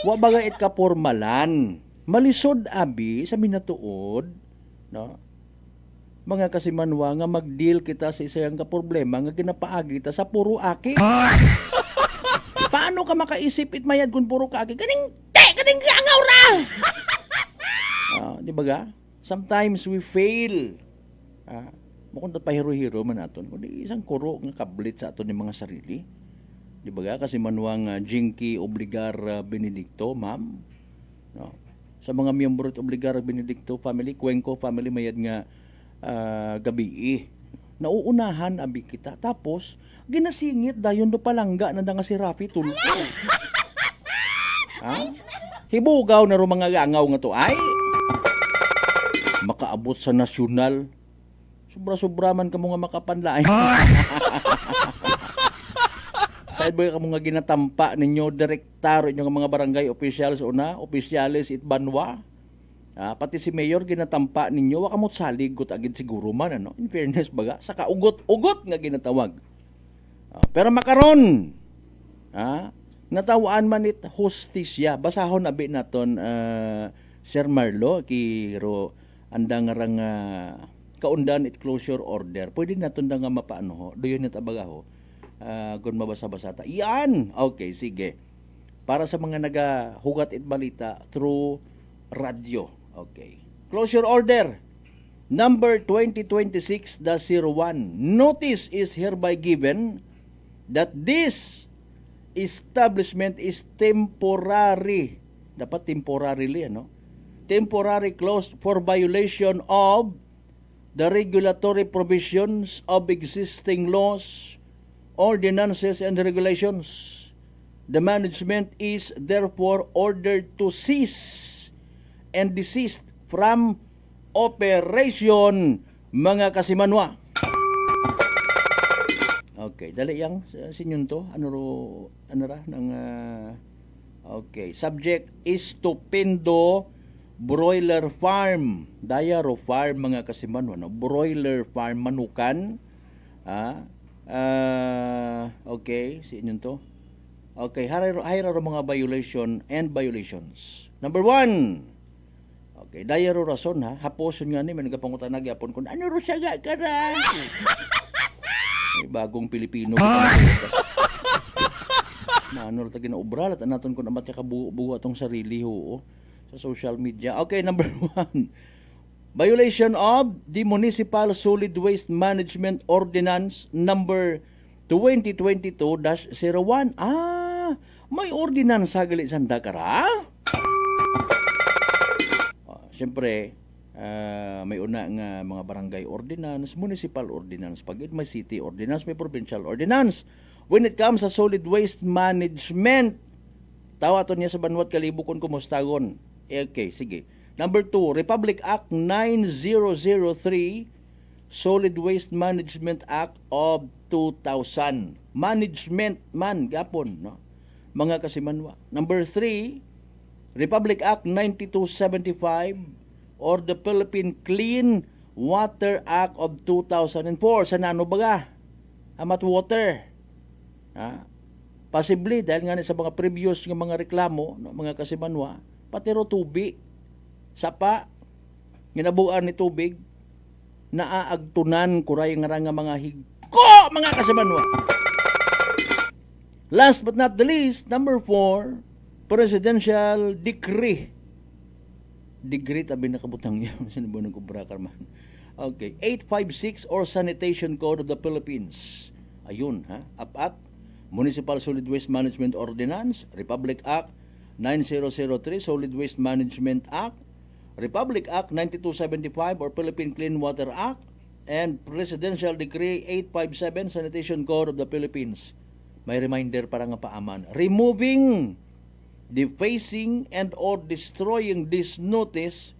Wa baga it ka formalan. Malisod abi sa minatuod no. Mga kasimanwa nga mag-deal kita sa isang ka problema nga ginapaagi ta sa puro aki. Paano ka makaisip itmayad kung puro kaagi? Kaning gangaw ra! Di ba ga? Sometimes we fail. Mukong pa hero-hero man aton. Kundi isang kuro nga kablit sa aton ng mga sarili. Di ba ga? Kasi manuang Jinky Obligar Benedicto, ma'am. No. Sa mga miyembro Obligar Benedicto family, Cuenco family, mayad nga gabi nauunahan abi kita tapos ginasingit dayon do palangga nanda nga si Rafi Tulfo. Hibugaw na ro mga gangaw nga to ay makaabot sa nasyonal sobra-sobra man kamo nga makapanlain. Side boy kamo nga ginatampa ninyo direktar inyo nga mga barangay officials opisyalis itbanwa. Pati si mayor ginatampa ninyo wa kamot salig gut agid siguro man ano in fairness baga saka ugot nga ginatawag pero makaron natawaan man it hostisya basahon abi naton Sir Marlo kiro andang rang kaundan it closure order pwede naton da nga mapaano ho doyon net abaga ho kun mabasa-basa ta iyan okay sige para sa mga nagahugat it balita through radio. Okay. Closure order number 2026-01. Notice is hereby given that this establishment is temporary. Dapat temporarily, ano? Temporary closed for violation of the regulatory provisions of existing laws, ordinances, and regulations. The management is therefore ordered to cease and desist from operation mga kasimanwa. Okay, dali yang sinyon to. Ano ra ng okay, subject is Stupindo Broiler Farm. Dayaro Farm mga kasimanwa, no? Broiler Farm manukan. Okay, sinyon to. Okay, hayra mga violation and violations. Number 1. Okay, dayaro rason ha. Haposon nga ni may nagapangutan na gyapon kun ano ro siya ga kara. May bagong Pilipino. Ano ra ta ginaobra at naton kun amat ka buo atong sarili ho sa social media. Okay, number 1. Violation of the Municipal Solid Waste Management Ordinance number 2022-01. May ordinance sa gali sanda kara. Siyempre, may una nga mga barangay ordinance, municipal ordinance, pag may city ordinance, may provincial ordinance. When it comes sa solid waste management, tawaton niya sa Banwat Kalibo kung kumustagon. Okay, sige. Number 2, Republic Act 9003, Solid Waste Management Act of 2000. Management man, gapon, no? Mga kasimanwa. Number 3, Republic Act 9275 or the Philippine Clean Water Act of 2004. Sa nano baga? Amat water. Possibly, dahil nga sa mga previous ng mga reklamo, no, mga kasimanwa, pati ro tubig. Sapa, ginabuan ni tubig, naaagtunan kuray nga mga higko, mga kasimanwa. Last but not the least, number 4, Presidential Decree. Decree, tabi nakabutang yun. Sinabunan ko brakarman. Okay, 856 or Sanitation Code of the Philippines. Ayun, ha? Apat, Municipal Solid Waste Management Ordinance, Republic Act 9003, Solid Waste Management Act, Republic Act 9275 or Philippine Clean Water Act, and Presidential Decree 857, Sanitation Code of the Philippines. May reminder para nga paaman. Removing, defacing, and or destroying this notice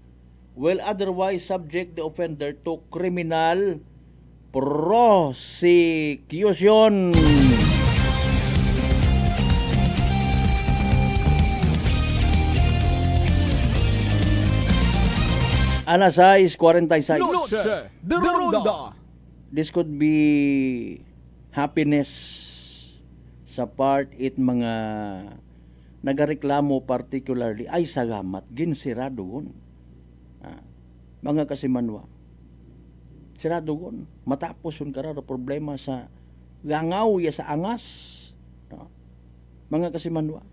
will otherwise subject the offender to criminal prosecution. Alas 6:46. Noche de Ronda. This could be happiness sa part it mga nagareklamo particularly ay sagamat ginsirado gon. Mga kasimanwa. Sirado gon. Matapos yung kararo problema sa gangaw ya sa angas. Mga kasimanwa.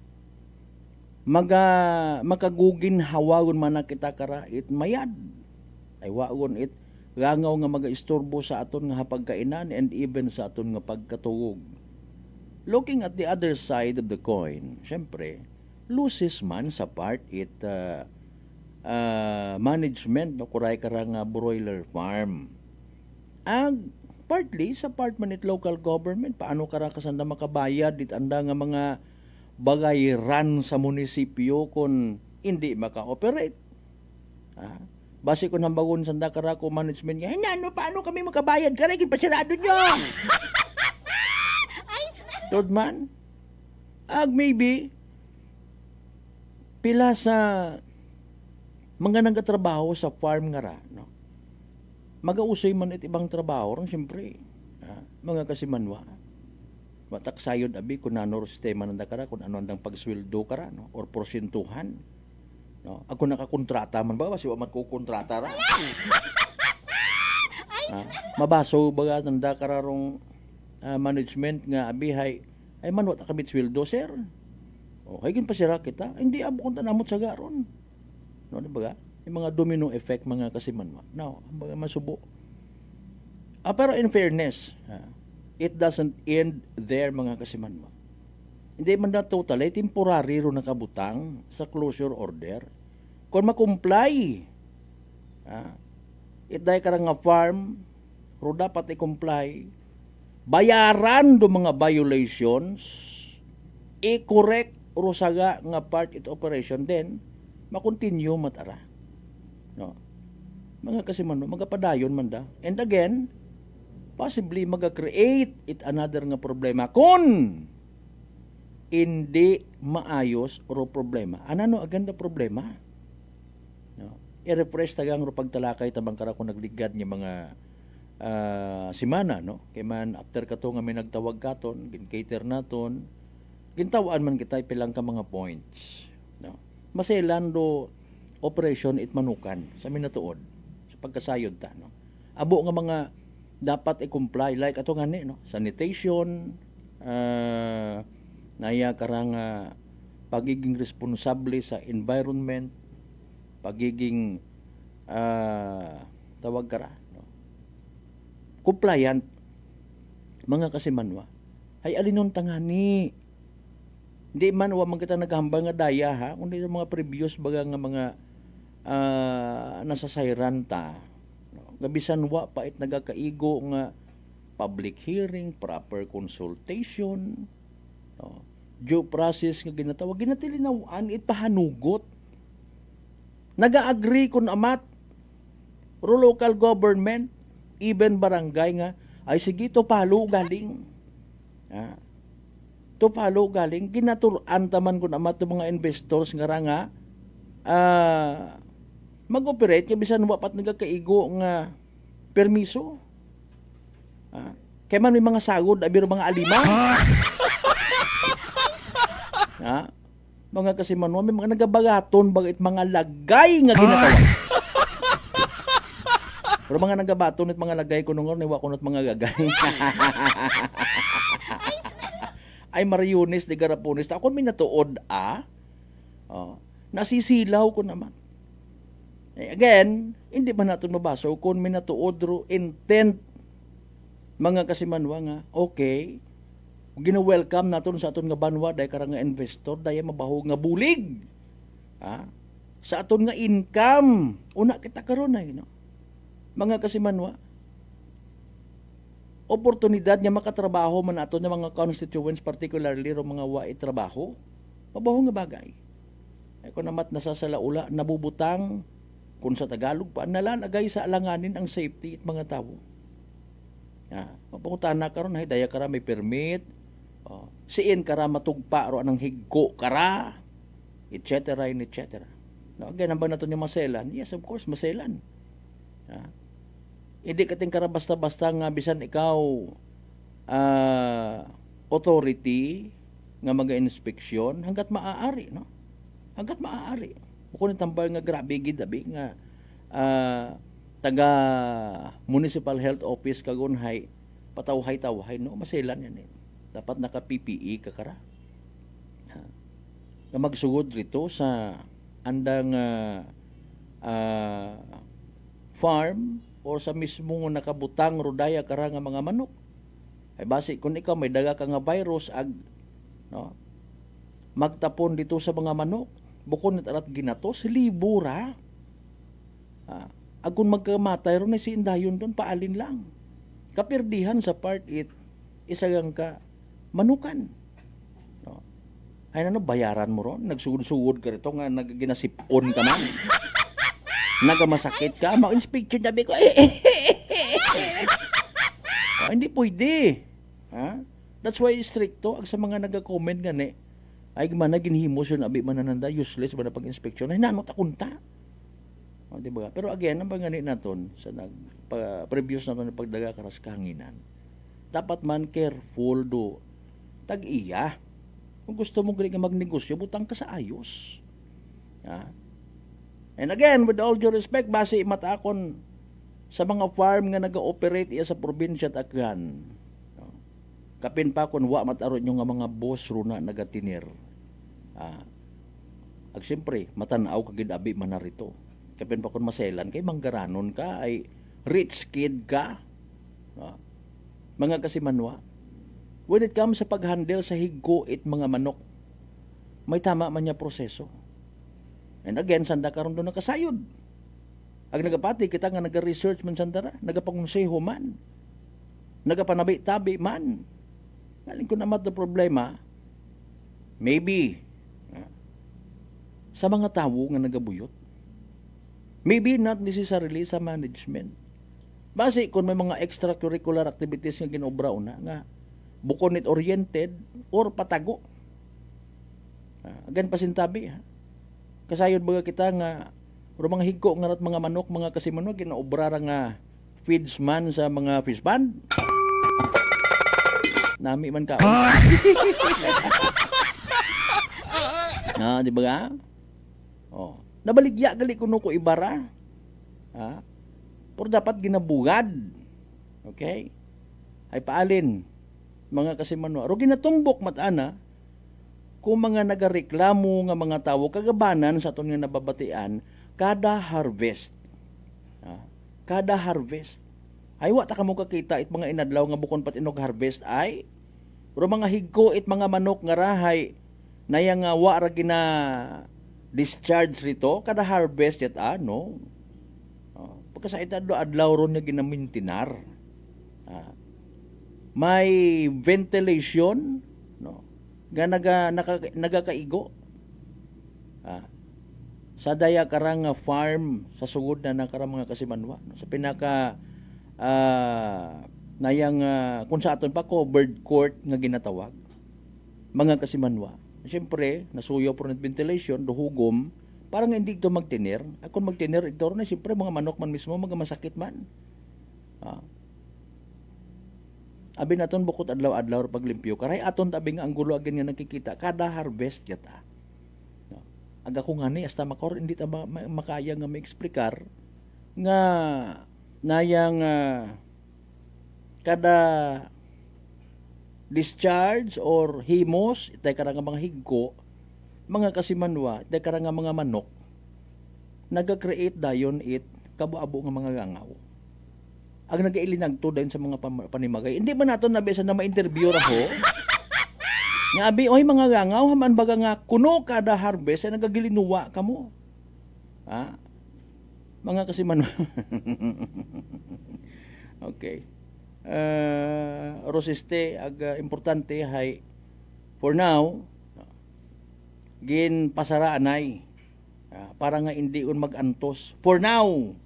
Makagugin hawagon man kita kara it mayad. Ay wagon it gangaw nga magaistorbo sa aton nga hapagkainan and even sa aton nga pagkatugog. Looking at the other side of the coin, syempre, loses man sa part it management no kuray karang broiler farm. Ang partly sa part man it local government, paano kara kasanda makabayad it anda nga mga bagay run sa munisipyo kung hindi maka-operate. Base ko nang bagon sanda kara ko management nga, ano paano kami makabayad? Karagin pa sirado nyo! Third man, maybe, pila sa mga nagatrabaho sa farm nga ra, no? Magausoy man it ibang trabaho, rin siyempre, mga kasimanwa. Mataksayod abi kung ano sistema nanda kara, kung ano andang pagsweldo kara, no? Or porsentuhan. No? Ako nakakontrata man ba? Kasi waman ko kontrata ra. Mabaso baga nanda kara rong management nga abihay ay manwat kami sweldo sir. Okay gin pa sira kita. Hindi abo kun tanamot sa garon. No di ba? Yung mga domino effect mga kasimanwa. Now, mga masubo. Pero in fairness, it doesn't end there mga kasimanwa. Hindi man na total ay temporary ro nakabutang sa closure order. Kung makomply, it day karang nga farm ro dapat i-comply, bayaran do mga violations, i-correct rusaga nga part it operation, then makontinue matara. No. Mga kasimanwa, magapadayon man da. And again, possibly maga-create it another nga problema kung hindi maayos ro problema. Ano aganda problema? No? I-refresh tagang ro pagtalakay tabang kara kung nagligad niya mga simana, no? Kay man after kato nga may nagtawag katon, gin-cater naton, gintawaan man kita ipilang ka mga points. No? Maselan do operation it manukan sa minatuod sa pagkasayod ta, no? Abo nga mga dapat i-comply like ato nga ni, no? Sanitation, naya karang pagiging responsable sa environment, pagiging tawag kara, no? Compliant mga kasimanwa ay alinon tangani. Hindi man wa man kita naghambal nga daya ha, kundi sa mga previous baga nga mga nasasayran ta. Gabisan wa pa it nagakaigo nga public hearing, proper consultation, no? Due process nga ginatawag, ginatilinawaan it pahanugot. Naga-agree kun amat ro local government, even barangay nga ay sige to palo galing. To palo galing ginaturan taman kun amat ng mga investors nga ra nga mag-operate nga bisan wa pat nagakaigo nga permiso. Kaya man may mga sagod abir mga alima. Mga kasimanwa may mga nagabagaton bagit mga lagay nga ginatawag. Pero mga nagabaton at mga lagay ko nung ni wa kunot mga gagay. Ay Mariones de Garapones ako may natuod nasisilaw ko naman. Again, hindi man natin mabaso kung may natuod ro intent mga kasimanwa nga okay, gina-welcome natin sa aton nga banwa dahil karang nga investor dahil mabaho nga bulig sa aton nga income una kita karon ay, no? Mga kasimanwa, oportunidad nga makatrabaho man aton nga mga constituents, particularly ro mga waay trabaho, mabaho nga bagay. Ay kung namat nasasalaula, nabubutang kung sa Tagalog pa, nalanagay sa alanganin ang safety at mga tao. Mapungutan na karon ay daya kara may permit, siin kara matugpa ro anang higgo kara, etc. etc. No, again, ang ba natin yung maselan? Yes, of course, maselan. Hindi kating kara basta-basta nga bisan ikaw authority nga mag-inspeksyon hanggat maaari, no? Hanggat maaari. Kung tambal nga grabe gid abi nga taga municipal health office kagunhay patawhay-tawhay, no? Maselan yan eh. Dapat naka PPE ka kara. Nga magsugod rito sa andang farm o sa mismong nakabutang rodaya kara nga mga manok. Ay basi kung ikaw may daga ka nga virus no, magtapon dito sa mga manok, bukod nit arat ginatos libura. Agun magkamatay ron na si indayon doon paalin lang. Kapirdihan sa part it isagang ka manukan. No. Ay ano bayaran mo ron, nagsugod-sugod ka rito nga nagaginasipon ka man. Nagamasakit ka, ma-inspection sabi ko, hindi pwede. That's why stricto sa mga nag-comment nga ni, ay man ginhimos yun, abi manananda, useless ba na pag-inspeksyon, ay nanot akunta. Diba? Pero again, ang bangani naton sa previous naton na pagdaga karas kahanginan, dapat man careful do tag-iya. Kung gusto mo galing magnegosyo, butang ka sa ayos. And again, with all due respect, base matakon sa mga farm nga nag-ooperate iya sa probinsya at Aklan. Kapin pa kung wa mataron yung nga mga boss ro na nagatinir. Siyempre, matanaw kagid abi man narito. Kapin pa kung maselan kay manggaranon ka, ay rich kid ka. Mga kasimanwa, when it comes sa paghandle sa higgo it mga manok, may tama man niya proseso. And again, sanda karon doon nakasayod. Ang nagapati, kita nga nag-research man sandara, nagapangonseho man, nagapanabi-tabi man. Galing ko naman na problema, maybe, sa mga tawo nga nagabuyot. Maybe not necessarily sa management. Base kung may mga extracurricular activities nga ginobra una nga bukonit oriented or patago. Again pasintabi ha. Kasayod baga kita nga uro mga higko nga rat mga manok mga kasimano ginaobra ra nga feedsman sa mga fish pond. Nami man ka. Di ba nga? Oh, nabaligya gali kuno ko ibara. Pero dapat ginabugad. Okay? Ay paalin mga kasimano. Aro ginatumbok matana kung mga nagareklamo nga mga tawo kagabanan sa aton nga nababatian kada harvest. Kada harvest. Ay wa ta kamo kakita it mga inadlaw nga bukon pat inog harvest ay pero mga higko it mga manok nga rahay naya nga wa ra gina discharge rito kada harvest yat ano. Pagka sa itadlo adlaw ron nga ginamintinar. May ventilation no nga nagakaigo. Sa daya karang farm sa sugod na nakarang mga kasimanwa no? Sa pinaka nayang kung sa aton pa covered court nga ginatawag mga kasimanwa. Siyempre nasuyo por net ventilation duhugom para nga hindi ito magtiner. Kung magtiner ito na siyempre mga manok man mismo mga masakit man. Abi naton bukod adlaw-adlaw paglimpyo karay aton tabi nga ang gulo agin nga nakikita kada harvest yata. Aga ko nga ni hasta makor hindi ta makaya nga maeksplikar nga nayang kada discharge or himos itay karang mga higko mga kasimanwa itay karang mga manok naga-create dayon it kabo-abo nga mga gangaw. Ang nagailinag to dayon sa mga panimagay. Hindi man naton nabisa na ma-interview ra ho. Nga abi oy mga gangaw haman baga nga kuno kada harvest ay nagagilinuwa kamo. Mga kasimanwa. Okay. Rosiste ag importante hay for now gin pasara anay para nga hindi un magantos. For now,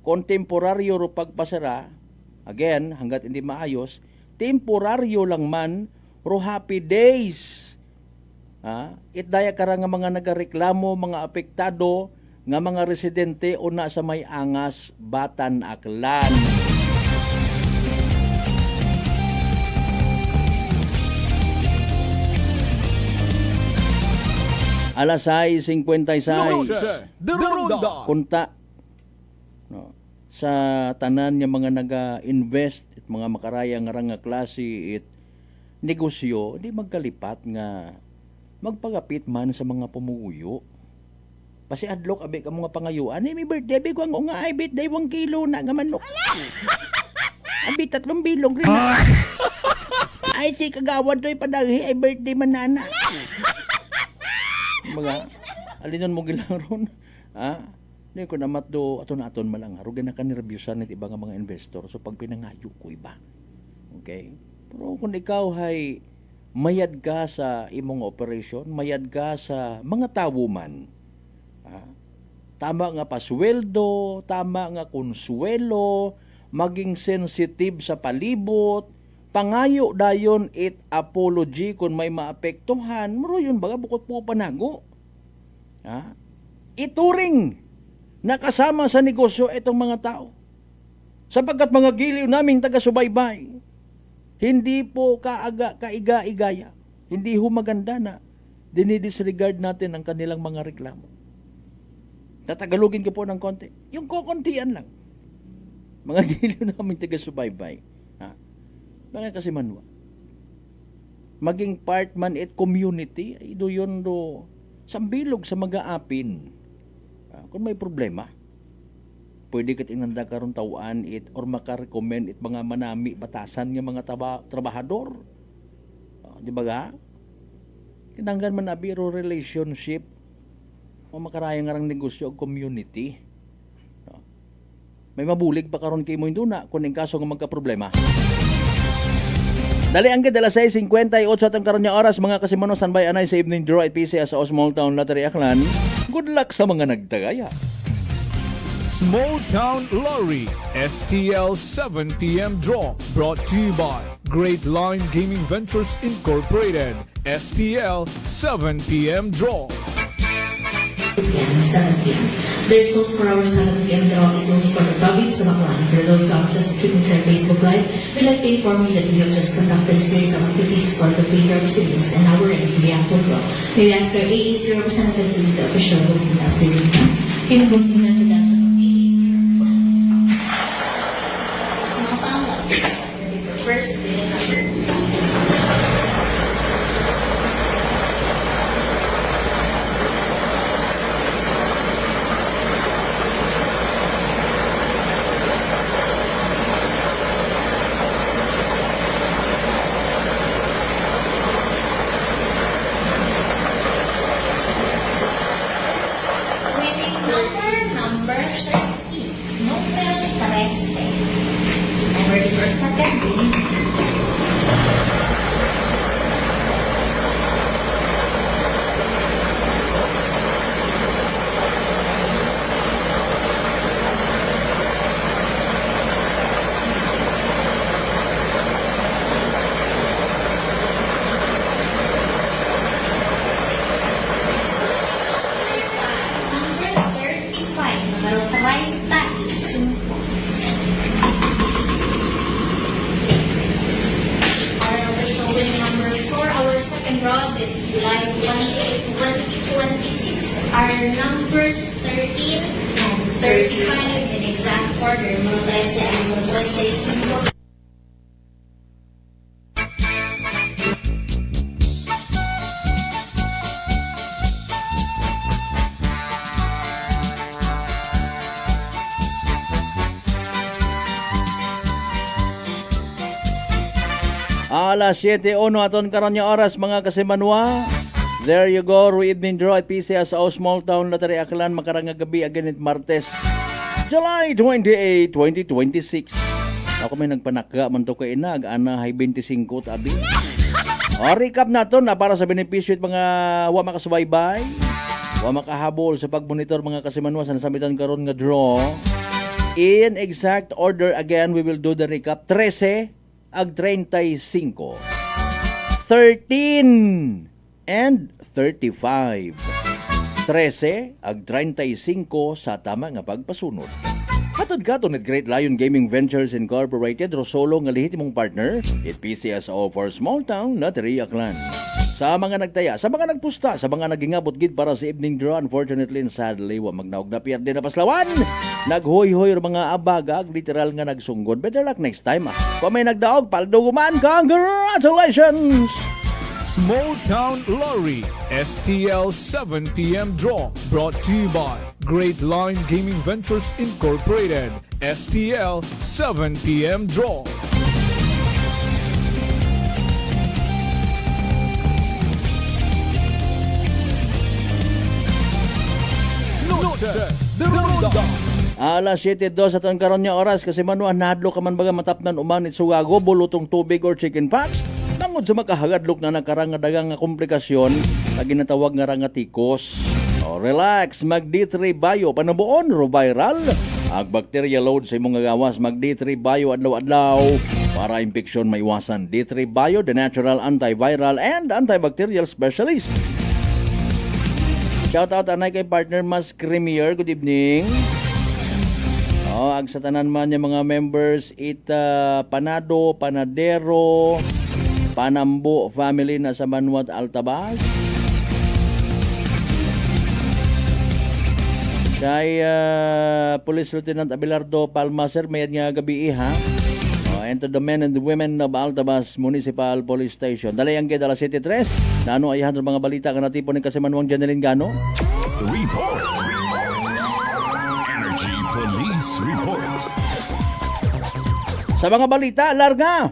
kontemporaryo ro pagpasara again hanggat hindi maayos, temporaryo lang man ro happy days. Itdaya kara nga mga nagareklamo, mga apektado nga mga residente una sa may angas Batan Aklan. Alas 6:56 kunta no, sa tanan nga mga naga-invest at mga makarayang nga klase it negosyo di magkalipat nga magpagapit man sa mga pumuyo. Pasi adlok abi ka mga pangayuan may birthday bi ko nga ay birthday 1 kilo na nga manok. Abi 3 bilog rin na. Ay si kagawad to'y padaghi ay birthday man nana. Mga alinon mo gilang ron. Hindi ko namat do aton-aton malang. Rugan na ka nirebyusan at iba nga mga investor. So pag pinangayo ko iba. Okay? Pero kung ikaw ay mayad ka sa imong operation, mayad ka sa mga tawo man. Tama nga pasweldo, tama nga konsuelo, maging sensitive sa palibot, pangayo dayon it apology kung may maapektuhan, muro yun baga bukod po panago. Ituring nakasama sa negosyo itong mga tao. Sapagkat mga giliw naming taga-subaybay, hindi po kaiga-igaya, hindi ho maganda na dinidisregard natin ang kanilang mga reklamo. Tatagalugin ko po ng konti. Yung kukuntian lang. Mga giliw naming taga-subaybay. Mga kasimanwa. Maging part man it community, do yun do sambilog sa mag-aapin. Kung may problema, pwede kat inanda karon tawaan it or makarecommend it mga manami batasan ng mga trabahador. Di ba ga? Kinanggan man na biro relationship o makarayang ngarang negosyo o community. May mabulig pa karon kay mo induna kung in kaso nga magka-problema. Dali ang gid alas 6:58 atong karon nga oras mga kasimanos standby anay sa evening draw at PCS sa Small Town Lottery Aklan. Good luck sa mga nagtagaya. Small Town Lottery STL 7 p.m. draw brought to you by Great Line Gaming Ventures Incorporated. STL 7 p.m. draw. 7 p.m. There's hope for our 7 p.m. draw is only for the province of Aklan. For those who have just tuned to our Facebook Live, we'd like to inform you that we have just conducted a series of activities for the Premier residents and now we're ready for the actual draw. May we ask our AAC representative to lead the official hosting us here in town. Can you hosting na to dance of AAC representative? So, makakaangat. Ready for first, winning number. Number 13. Numero 13. I'm ready for second winning. Road is July 2026. Our numbers 13 and 35 in exact order. Mga 13 and mga 35. Alas 7:01 aton karon nga oras mga kasimanwa. There you go, evening draw at PCS sa Small Town Lottery Aklan makarang nga gabi aganit Martes, July 28, 2026. Ako may nagpanaka man to kay ina ana hay 25 tabi. Recap naton na para sa benepisyo at mga wa makasubaybay, wa makahabol sa pagmonitor mga kasimanwa sa nasamitan karon nga draw. In exact order again, we will do the recap. 13 ag 35, 13 and 35. 13 ag 35 sa tama nga pagpasunod. Hatod katon at Great Lion Gaming Ventures Incorporated, Rosolo nga lehitimong partner, it PCSO for Small Town Lottery Aklan. Sa mga nagtaya, sa mga nagpusta, sa mga nagingabot gid para sa evening draw, unfortunately and sadly, wa magnaog na pierde na paslawan. Naghoy-hoy mga abagag, literal nga nagsunggod. Better luck next time. Kung may nagdaog, palduguman, congratulations! Small Town Lottery STL 7 p.m. draw brought to you by Great Line Gaming Ventures Incorporated. STL 7 p.m. draw. Alas 7:02 sa taon karon nga oras kasi manuan nahadlo ka man baga matapnan uman it sugago bulutong tubig or chicken pox tungod sa makahagadlok na nakarang nga dagang nga komplikasyon na ginatawag nga rangatikos. Relax, mag D3 Bio panabuon ro viral ag bacteria load sa imong gawas. Mag D3 Bio adlaw-adlaw para impeksyon maiwasan. D3 Bio, the natural antiviral and antibacterial specialist. Shout out anay kay partner Mas Creamier. Good evening. Ag sa tanan man niya mga members, Panado, Panadero, Panambo family na sa Manuat Altabas. Kay Police Lieutenant Abelardo Palmaser, mayad nga gabi ha. And to the men and the women of Altabas Municipal Police Station. Dalayang kay Dala City 3. Nano ayahan mga balita ka natipon ni Kasimanwang Janeline Gano. Report. Energy Police Report. Sa mga balita, larga.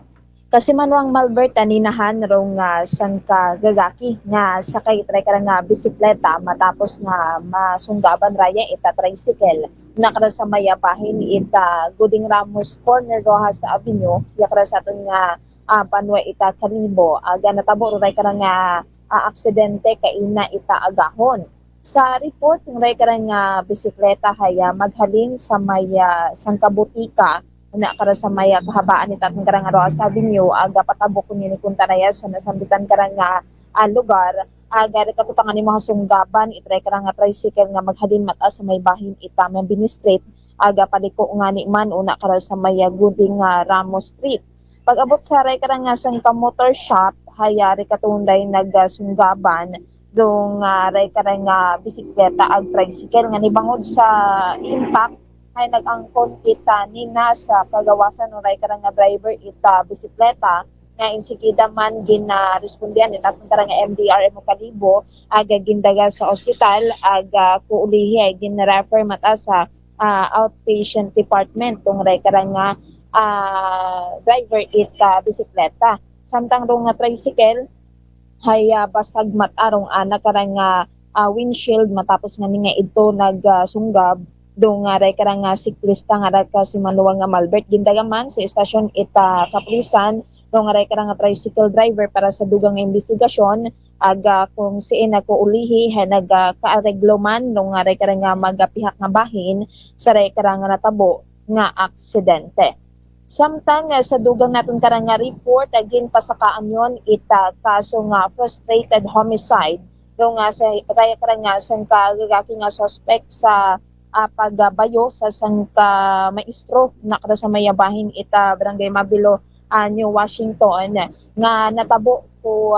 Kasimanwang Malbert aninahan rong san ka gagaki nga sakay try ka nga bisikleta matapos nga masunggaban raya ita tricycle nakara sa mayapahin ita Guding Ramos Corner Rojas Avenue yakra sa aton nga panwa ita Karibo aga natabo ray ka nga aksidente kay ina ita agahon Sa report ng karang nga bisikleta haya maghalin sa may sangkabutika na kara sa may kahabaan ni tatang karang Roas Avenue aga patabok kun ni kuntaraya sa nasambitan karang nga lugar aga katutangan ni mga sunggaban itray karang nga tricycle nga maghalin mataas sa may bahin ita Mambini Street aga paliko nga ni man una kara sa may guding Ramos Street. Pag-abot sa ray karang nga sangka motor shop haya ri katunday nagsunggaban dong ray karang bisikleta ag tricycle nga nibangod sa impact ay nag-angkon kita ni sa pagawasan ng ray karang driver ita bisikleta nga insikida man ginarespondihan ni tatang karang MDR mo Kalibo aga gindaga sa ospital aga kuulihi ay gin-refer mata sa outpatient department tong ray karang driver ita bisikleta samtang rong tricycle hay basag matarong karang windshield matapos nga nga ito nagsunggab dong ray karang siklista nga ka si Manuel nga Malbert gindagaman sa estasyon ita kapulisan dong ray karang tricycle driver para sa dugang investigasyon aga kung siin ako ulihi hay nagkaareglo man dong ray karang magapihak nga bahin sa ray karang natabo nga aksidente. Samtang sa dugang natin karang report agin pasakaan yon ita kaso nga frustrated homicide do nga sa kaya karang sangka gagaki nga suspect sa pagbayo sa sangka maestro nakara sa mayabahin ita Barangay Mabilo New Washington nga natabo ko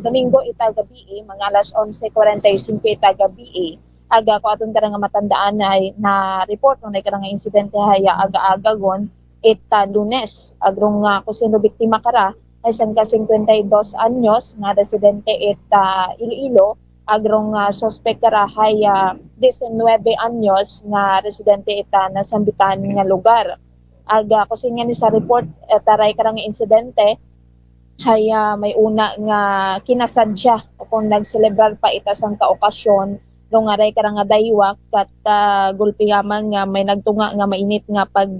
Domingo ita gabi mga alas 11:45 ita gabi aga ko aton karang matandaan na report ng karang insidente haya aga-aga gon ita Lunes agrong kung sino biktima kara ay sangka 52 anyos nga residente ita Iloilo agrong suspect kara hay 19 anyos nga residente ita nasambitan nga lugar aga kusin nga ni sa report taray karang insidente hay may una nga kinasadya kung nagselebrar pa ita sang kaokasyon nung aray karang daywak kat gulpiyaman nga may nagtunga nga mainit nga pag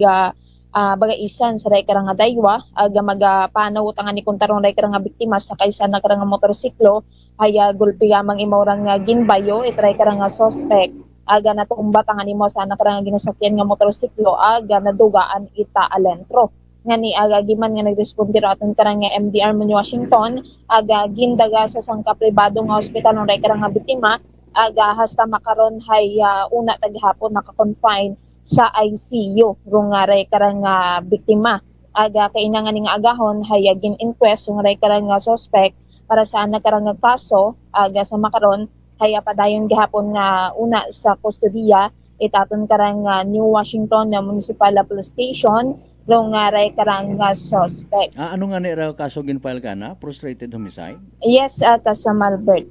bagaisan sa ray karang daywa aga magapanaw utangan ni kuntarong ray karang biktima sa kaysa na karang motorsiklo ay gulpigamang imorang ginbayo itray karang suspect aga natumba tangan nimo sa karang ginasakyan nga motorsiklo aga nadugaan ita alentro ngani aga giman nga nagresponde ra aton karang MDR mo Washington aga gindaga sa sangka pribado nga ospital ng ray karang biktima aga hasta makaron hay una taghapon naka-confine sa ICU rong ray karang biktima aga kainangan ning agahon hayagin inquest ng ray karang suspect para sa nakarang kaso aga sa makaron haya padayon gihapon nga una sa kustodiya itaton karang New Washington Municipal Police Station rong ray karang suspect. Ano nga ni raw kaso ginfile kana? Frustrated homicide? Yes, sa Malbert.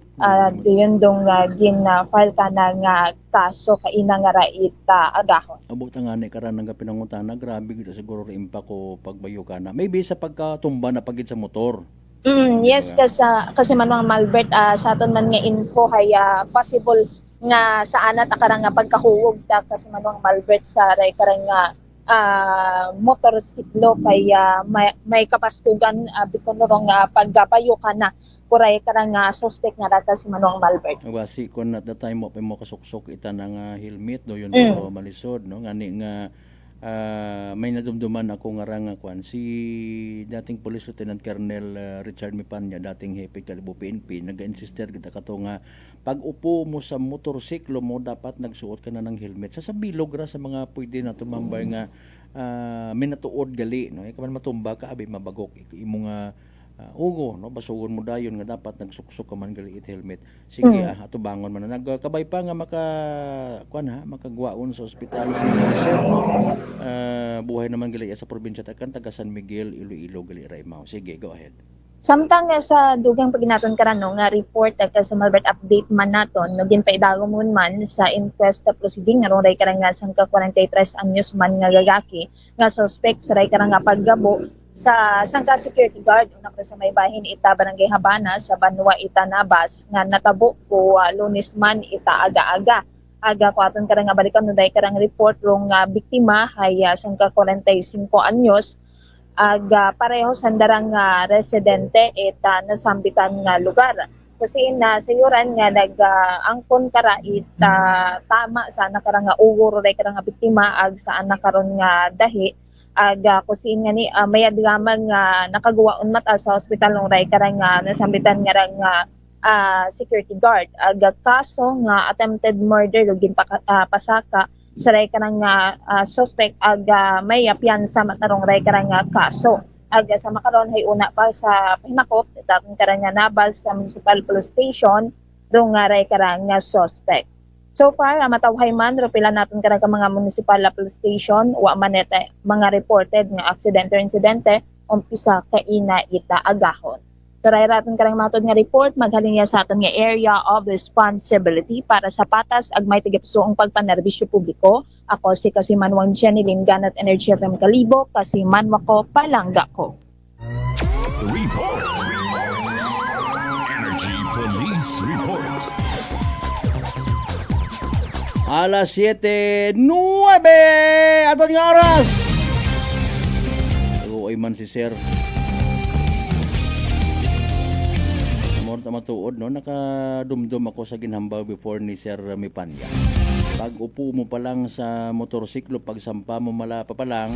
Diyon dong gin-file kana nga kaso kaina nga ra ita agahon. Abot nga ni karan nga pinangutana, grabe gid siguro ri impact ko pagbayo kana. Maybe sa pagkatumba na pagid sa motor. Yes, kasi manang Malbert sa aton man nga info hay possible nga saan ta karang pagkahuwog ta kasi manang Malbert sa ray karang motorsiklo kaya may kapastugan bikon rong paggapayo kana kuray karang suspect nga data si Manong Malbert. Wasi kon at the time mo pa mo kasuksok ita nga helmet do yun malisod no ngani nga may nadumduman ako nga rang kwan si dating Police Lieutenant Colonel Richard Mipanya dating hepe Kalibo PNP nag-insister kita kato nga pag upo mo sa motorsiklo mo dapat nagsuot ka na ng helmet sa bilog ra sa mga pwede na tumambay nga minatuod gali no ikaw man matumba ka abi mabagok imo nga ugo no basugon mo dayon nga dapat nagsuksok ka man gali it helmet sige atubangon man nagkabay pa nga makagwaon sa ospital buhay naman gali sa probinsya taga San Miguel Iloilo gali Raymao sige go ahead. Samtang sa dugang paginaton karano nga report sa Malbert update man naton no ginpaidagom man sa inquest proceeding nga ray karang sangka 43 anyos man nga gagaki nga suspect sa ray karang paggabo sa sangka security guard una sa may bahin ita Barangay Habana sa Banwa ita Nabas nga natabo ko Lunes man ita aga ko aton karang balikan no ray karang report rong biktima hay sangka 45 anyos aga pareho sandarang residente ita nasambitan nga lugar kusin na sayuran nga nag-angkon kara tama sa nakarang nga ugor ray karang nga biktima ag saan nakaron nga dahi ag kusin nga ni mayad lamang nga nakagawaon mata sa ospital ng ray karang nga nasambitan nga rang security guard ag kaso nga attempted murder ug pasaka sa ray karang nga suspect ag may piyansa matarong ray karang nga kaso. Aga sa makaron hay una pa sa pahinakop tapos karang nga nabas sa municipal police station dong nga ray karang nga suspect. So far matawhay man ro pila naton karang mga municipal police station wa man mga reported nga aksidente or insidente umpisa kay ina ita agahon. So ray raton karang matod nga report maghalin niya sa aton nga area of responsibility para sa patas ag may tigapsuong pagpanerbisyo publiko. Ako si Kasimanwang Jenny Linganat Energy FM Kalibo, Kasimanwa ko, palangga ko. Report. Energy Police Report. Alas 7:09 aton nga oras. Uy man si Sir. Matuod no, nakadumdum ako sa ginhambaw before ni Sir Mipanya. Pag upo mo pa lang sa motorsiklo, pag sampa mo malapa pa lang,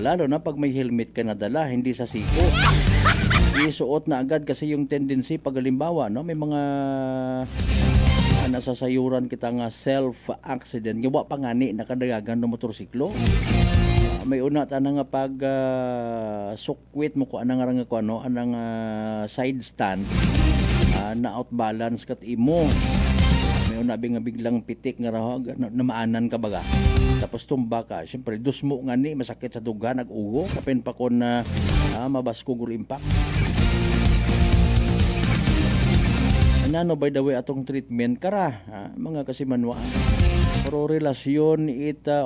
lalo na pag may helmet ka nadala, hindi sa siko. Isuot na agad kasi yung tendency pag halimbawa, no, may mga nasasayuran kita nga self-accident. Gawa pa nga ni nakadagagan ng motorsiklo. May una tanang nga pag sukwit mo ko anang nga ko ano anang side stand na outbalance kat imo. May una biglang pitik nga raw na maanan ka baga. Tapos tumba ka. Syempre dusmo nga ni masakit sa duga nag-ugo kapin pa kon na mabasko gur impact. Ano by the way atong treatment kara mga Kasimanwa. Pero relasyon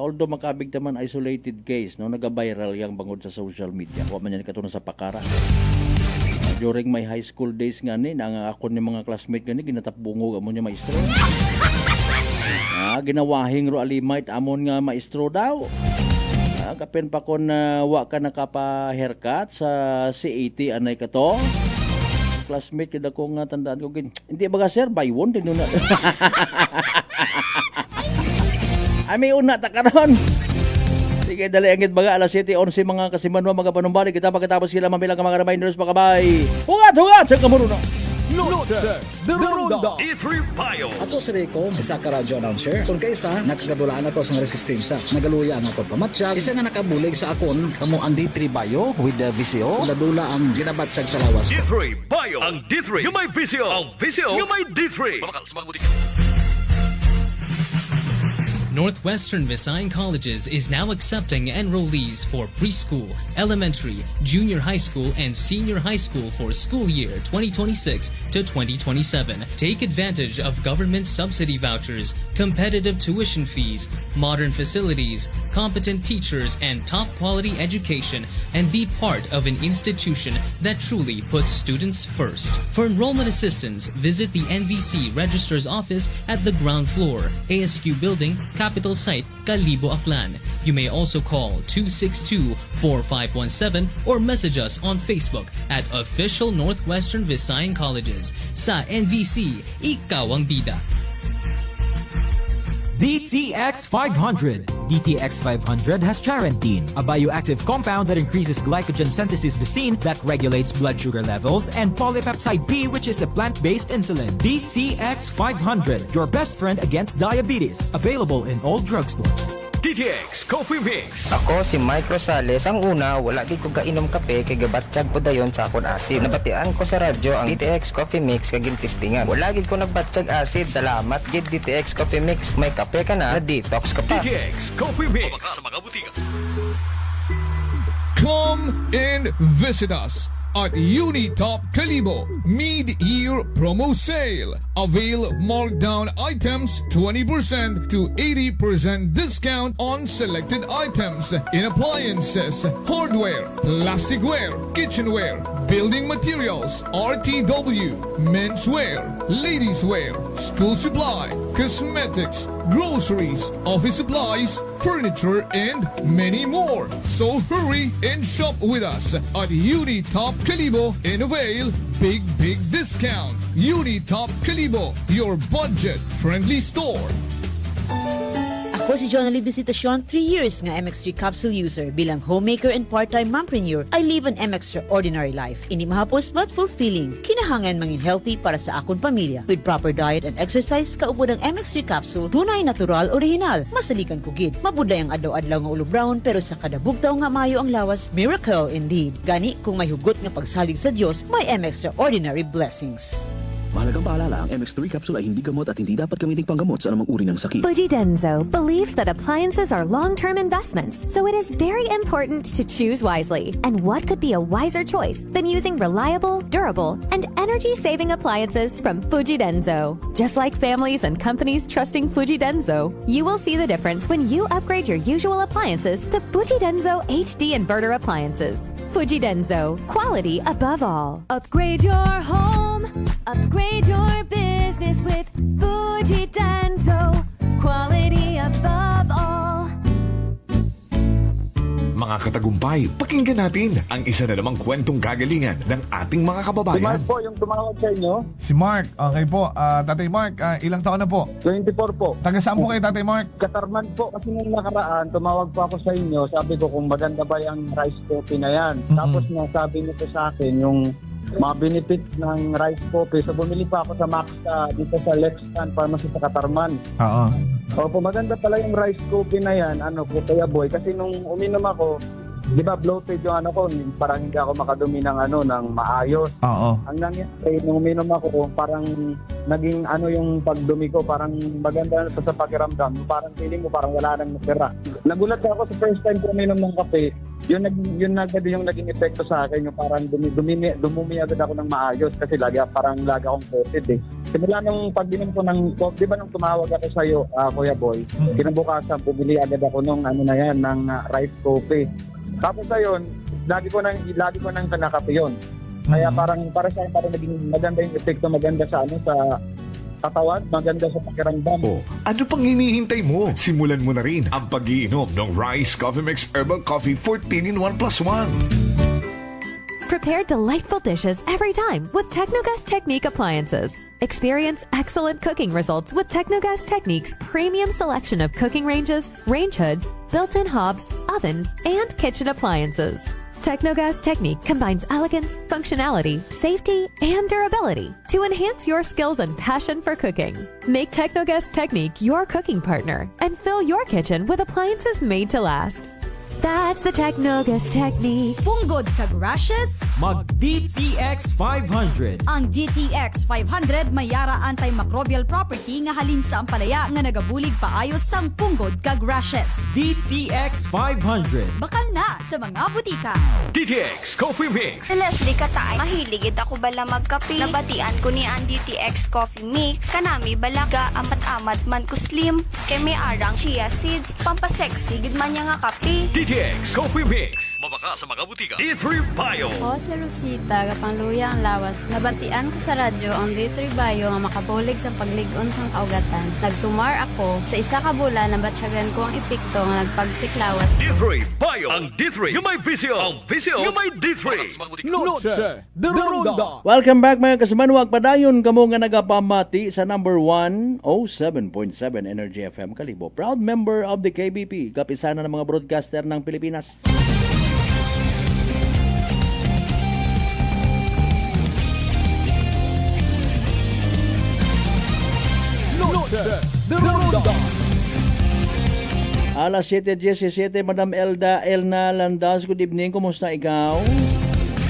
although makabig naman isolated case no naga-viral yang bangod sa social media. Wa man yan katuna sa pakara. During my high school days nga ni nang ako ni mga classmate gani ginatapbungog amon nya maestro. Ginawahing ro alimite amon nga maestro daw. Kapen pa kon wa ka nakapa haircut sa C80 anay ka to. Classmate kada ko nga tandaan ko hindi baga sir buy one din na. May una ta karon. Sige dali angit baga alas 7:11 mga Kasimanwa mga panumbalik kita pagkatapos sila mamilang mga reminders pa kabay. Hugat sa kamuno. Note de Ronda E3 Payo. Ato si Rico, isa ka radio announcer. Kung kaysa, nakagadulaan ako sa resistensya. Nagaluya ang ako pamatsyag. Isa nga nakabulig sa akon, kamo ang D3 Bayo with the VCO. Ladula ang ginabatsyag sa lawas ko. D3 Bayo. Ang D3 yung may VCO. Ang VCO yung may D3. Northwestern Visayan Colleges is now accepting enrollees for preschool, elementary, junior high school, and senior high school for school year 2026 to 2027. Take advantage of government subsidy vouchers, competitive tuition fees, modern facilities, competent teachers, and top quality education, and be part of an institution that truly puts students first. For enrollment assistance, visit the NVC Registrar's Office at the ground floor, ASQ Building, Capital Site, Kalibo, Aklan. You may also call 262-4517 or message us on Facebook at Official Northwestern Visayan Colleges. Sa NVC, ikaw ang bida. DTX 500. DTX 500 has Charentine, a bioactive compound that increases glycogen synthesis Vicine that regulates blood sugar levels, and polypeptide B, which is a plant-based insulin. DTX 500, your best friend against diabetes. Available in all drugstores. DTX Coffee Mix. Ako si Mike Rosales. Ang una, wala gid ko kainom kape kay gabatsyag ko dayon sa akon acid. Nabatian ko sa radyo ang DTX Coffee Mix kay gintistingan. Wala gid ko nagbatsyag acid. Salamat gid DTX Coffee Mix. May kape ka na detox ka pa. DTX Coffee Mix. Sa mga butika. Come and visit us at Unitop Kalibo Mid-Year Promo Sale. Avail markdown items 20% to 80% discount on selected items in appliances, hardware, plasticware, kitchenware, building materials, RTW, menswear, ladies wear, school supply, cosmetics, groceries, office supplies, furniture, and many more. So hurry and shop with us at Unitop Kalibo in Avail. Big discount. Unitop Kalibo, your budget-friendly store. Ako si Jonali Visitacion, 3 years nga MX3 capsule user. Bilang homemaker and part-time mompreneur, I live an extraordinary life. Ini mahapos but fulfilling. Kinahangan mangin healthy para sa akong pamilya. With proper diet and exercise, kaupod ang MX3 capsule, tunay natural, original. Masalikan kugid. Mabudlay ang adlaw-adlaw nga ulo brown, pero sa kada bugtaw nga mayo ang lawas, miracle indeed. Gani, kung may hugot nga pagsalig sa Dios, may extraordinary blessings. Mahalagang paalala, ang MX3 capsule ay hindi gamot at hindi dapat gamiting panggamot sa anumang uri ng sakit. Fuji Denso believes that appliances are long-term investments, so it is very important to choose wisely. And what could be a wiser choice than using reliable, durable, and energy-saving appliances from Fuji Denso? Just like families and companies trusting Fuji Denso, you will see the difference when you upgrade your usual appliances to Fuji Denso HD inverter appliances. Fuji Denso, quality above all. Upgrade your home, upgrade your business with Fuji Denso, quality above all. Mga katagumpay, pakinggan natin ang isa na namang kwentong gagalingan ng ating mga Si kababayan. Mark po yung tumawag sa inyo. Si Mark, okay po. Tatay Mark, ilang taon na po? 24 po. Taga saan po kayo, Tatay Mark? Katarman po kasi nung nakaraan, tumawag po ako sa inyo. Sabi ko kung maganda ba yung rice coffee na yan. Tapos nasabi niyo po sa akin yung mga benefits ng rice coffee. So bumili pa ako sa Max dito sa Lexan Pharmacy sa Katarman. Oo. Opo, maganda pala yung rice coffee na yan, po, Kuya Boy. Kasi nung uminom ako, di ba bloated yung ko, parang hindi ako makadumi ng ng maayos. Oo. Ang nangyari, nung uminom ako, parang naging yung pagdumi ko, parang maganda na sa pakiramdam. Parang feeling mo, parang wala nang natira. Nagulat ako sa first time ko uminom ng kape, yun agad yung naging epekto sa akin, yung parang dumumi agad ako ng maayos kasi parang lagi akong coated eh. Simula nung pag-inom ko ng coffee, di ba nung tumawag ako sa iyo, Kuya Boy, kinabukasan, bumili agad ako ng ng rice coffee. Tapos ayun, lagi ko nang kanakape yun. Kaya para sa akin, parang naging maganda yung epekto, maganda sa sa katawan, maganda sa pakiramdam. Ano pang hinihintay mo? Simulan mo na rin ang pag-iinom ng Rice Coffee Mix Herbal Coffee 14 in 1 plus 1. Prepare delightful dishes every time with Technogas Technique appliances. Experience excellent cooking results with Technogas Technique's premium selection of cooking ranges, range hoods, built-in hobs, ovens, and kitchen appliances. Technogas Technique combines elegance, functionality, safety, and durability to enhance your skills and passion for cooking. Make Technogas Technique your cooking partner and fill your kitchen with appliances made to last. That's the Technogas Technique. Punggod kag rashes? Mag DTX 500. Ang DTX 500 may yara antimicrobial property nga halin sa ampalaya nga nagabulig paayos sang punggod kag rashes. DTX 500. Bakal na sa mga butika. DTX Coffee Mix. Si Leslie Katay, mahiligid ako bala magkape. Nabatian ko ni ang DTX Coffee Mix. Kanami balaga amat-amat man ko slim. Kay may arang chia seeds. Pampasexy gid man niya nga kape. DTX Coffee Mix. Mabaka sa mga butika. D3 Bio. Ako si Rosita, kapangluya ang lawas. Nabatian ko sa radyo ang D3 Bio nga makabulig sa pagligon sang kaugatan. Nagtumar ako. Sa isa ka bulan, nabatsyagan ko ang epekto nga nagpagsiklawas. D3 Bio. Ang D3 yung may visio. Ang visio yung may D3. Noche de Ronda. Welcome back mga kasimanwag. Padayon kamo nga nagapamati sa number 107.7 Energy FM Kalibo. Proud member of the KBP. Kapisana ng mga broadcaster ng Pilipinas. Noche de Ronda. Alas 7:17, Madam Elna Landas. Good evening. Kumusta ikaw?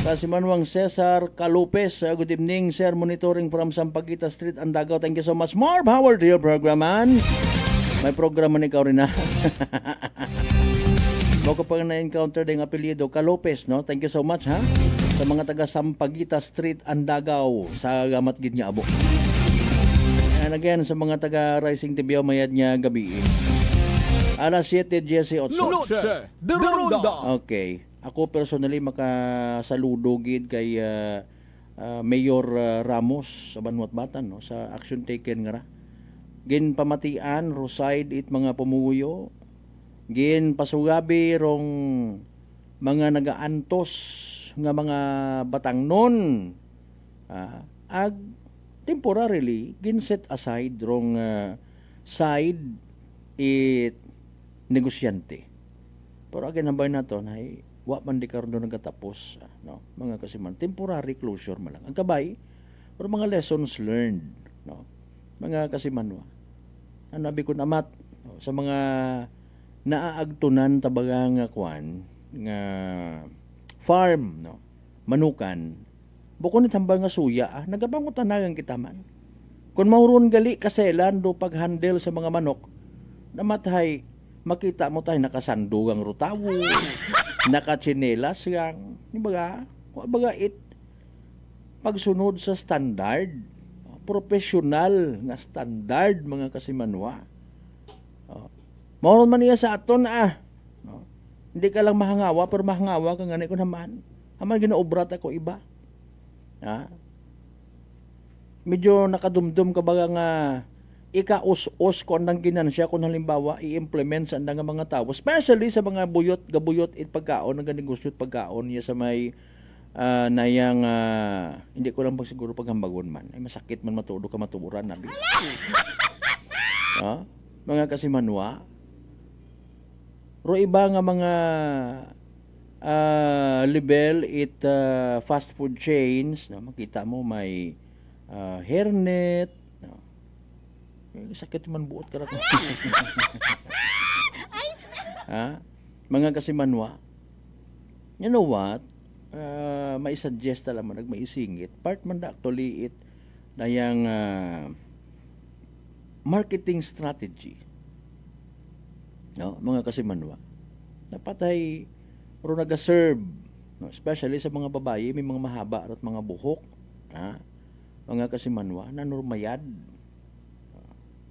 Kasimanwang Cesar Calupes. Good evening, sir. Monitoring from Sampaguita Street, Andagaw. Thank you so much. More power to your program, man. May programa ni ikaw rin na. Bako pa na-encounter din apelyido Calupes, no? Thank you so much, ha? Sa mga taga Sampaguita Street, Andagaw. Sa gamat gid niya abo. And again, sa mga taga Rising Tibiao, mayad niya gabi. Alas 7:18. Noche de Ronda. Okay. Ako personally makasaludo gid kay Mayor Ramos sa Banwat Batan, no, sa action taken nga ra. Gin pamatian roside it mga pumuyo, gin pasugabi rong mga nagaantos nga mga batangnon, ag temporarily gin set aside rong side it negosyante. Pero again nambay nato na wa man di karon do nagatapos, no, mga kasiman temporary closure man lang ang kabay or mga lessons learned, no, mga kasimanwa. Ano abi kun amat, no, sa mga naaagtunan tabaga nga kwan nga farm, no, manukan bukod ni tambang nga suya, nagabangutanagan kita man kun mauron gali kaselan do pag-handle sa mga manok, namatay makita mo tayo nakasandugang rutawo, nakatsinelas yang, baga it pagsunod sa standard, professional nga standard, mga kasimanwa. Mauron man niya sa aton no? Hindi ka lang mahangawa, pero mahangawa ka nga ko naman. Haman ginaobrat ako iba. Medyo nakadumdum ka baga nga ika-us-us ko andang ginansya kung halimbawa i-implement sa andang mga tao, especially sa mga gabuyot it pagkaon, nga negosyo at pagkaon niya sa may nayang hindi ko lang siguro paghambagon man. Ay masakit man matudo ka matuburan nabi. Mga kasimanwa, ro iba nga mga level it fast food chains, no, makita mo may hairnet, no. Sakit man buot ka ra. Mga kasimanwa, you know what? May suggest alam mo nagmaisingit part man da actually it dayang marketing strategy, no, mga kasimanwa, dapat ay ro naga-serve, no, especially sa mga babae may mga mahaba at mga buhok, mga kasimanwa na normayad,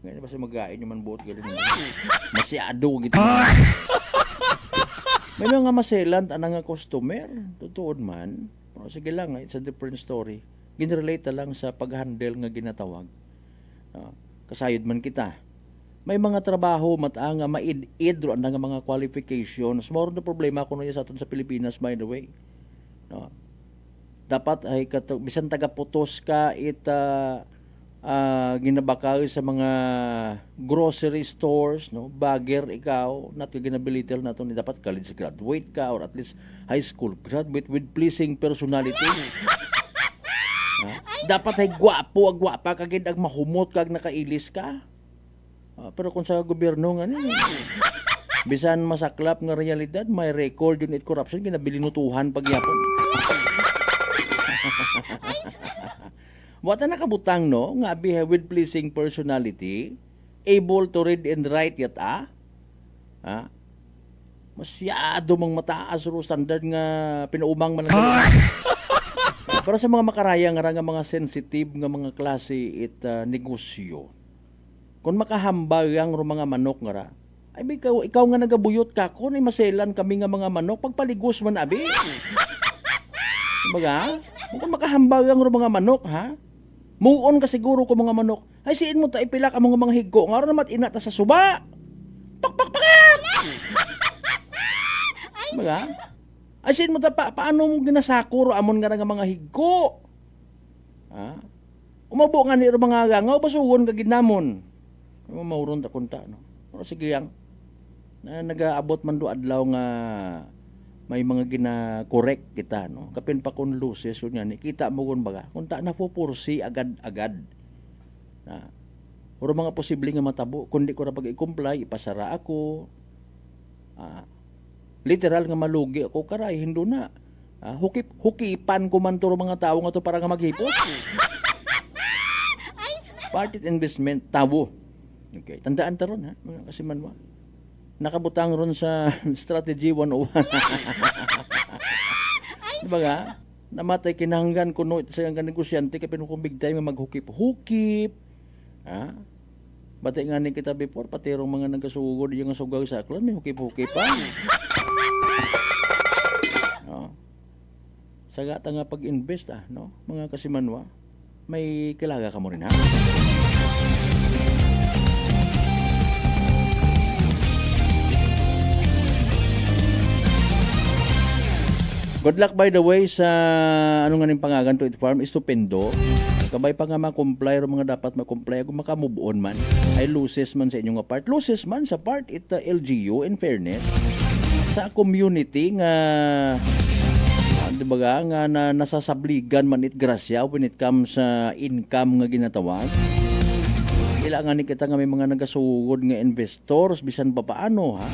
ngayon basta magain yung man buot galing masyado gitu. May mga maselant anang nga customer, tutuod man. Pero sige lang, it's a different story. Ginrelate lang sa pag-handle nga ginatawag. Kasayod man kita. May mga trabaho mata nga maid-id ro nga mga qualifications. More na problema kuno sa aton sa Pilipinas, by the way. Dapat ay bisan taga-putos ka ginabakal sa mga grocery stores, no, bagger ikaw, not ginabilitel nato ni dapat college graduate ka or at least high school graduate with pleasing personality. Dapat ay gwapa kagid ag mahumot kag nakailis ka. Pero kung sa gobyerno nga bisan masaklap nga realidad, may record yun it corruption ginabilinutuhan pagyapon. Wata nakabutang, no, nga behave with pleasing personality, able to read and write yet masyado mang mataas ro standard nga pinuumang man pero sa mga makaraya nga mga sensitive nga mga klase it negosyo, kung makahambang ro mga manok nga ra, ay ikaw nga nagabuyot ka kung ay maselan kami nga mga manok pagpaligos man abi. Baga, kung makahambang ro mga manok muon ka siguro ko mga manok. Ay siin mo ta ipilak ang mga higgo. Nga ron naman inata sa suba. Pakpakpakat! Baga? Ay siin mo ta paano mo ginasakuro amon nga mga higgo. Umabo nga ni mga gangaw basugon ka ginamon. Mauron ta kunta, no. Pero sige yang nagaabot man do adlaw nga may mga gina-correct kita, no. Kapin pa kun loses yun yan, kita mo kun baga. Kung ta na po pursi agad-agad. Uro mga posible nga matabo, kundi ko na pag-i-comply, ipasara ako. Literal nga malugi ako, karay, hindo na. Hukipan ko man to mga tao nga to para nga maghipos. Party investment, tabo. Okay, tandaan ta ron, mga kasimanwa. Nakabutang ron sa strategy 101. Diba nga? Namatay kinahanggan ko no ito sa yung negosyante kapin kung big time maghukip. Batay nga ni kita before, pati rong mga nagkasugod yung sugag sa aklan, may hukip-hukip pa. Sa Saga ta nga pag-invest no? Mga kasimanwa, may kilaga ka mo rin ha. Good luck by the way sa ano nga ning pangagan to it farm estupendo. Kabay pa nga ma-comply ro mga dapat ma-comply kung maka-move on man. Ay loses man sa inyong part. Loses man sa part ita LGU in fairness sa community nga diba nga na nasasabligan man it grasya when it comes sa income nga ginatawag. Kailangan ni kita nga may mga nagasugod nga investors bisan pa paano ha.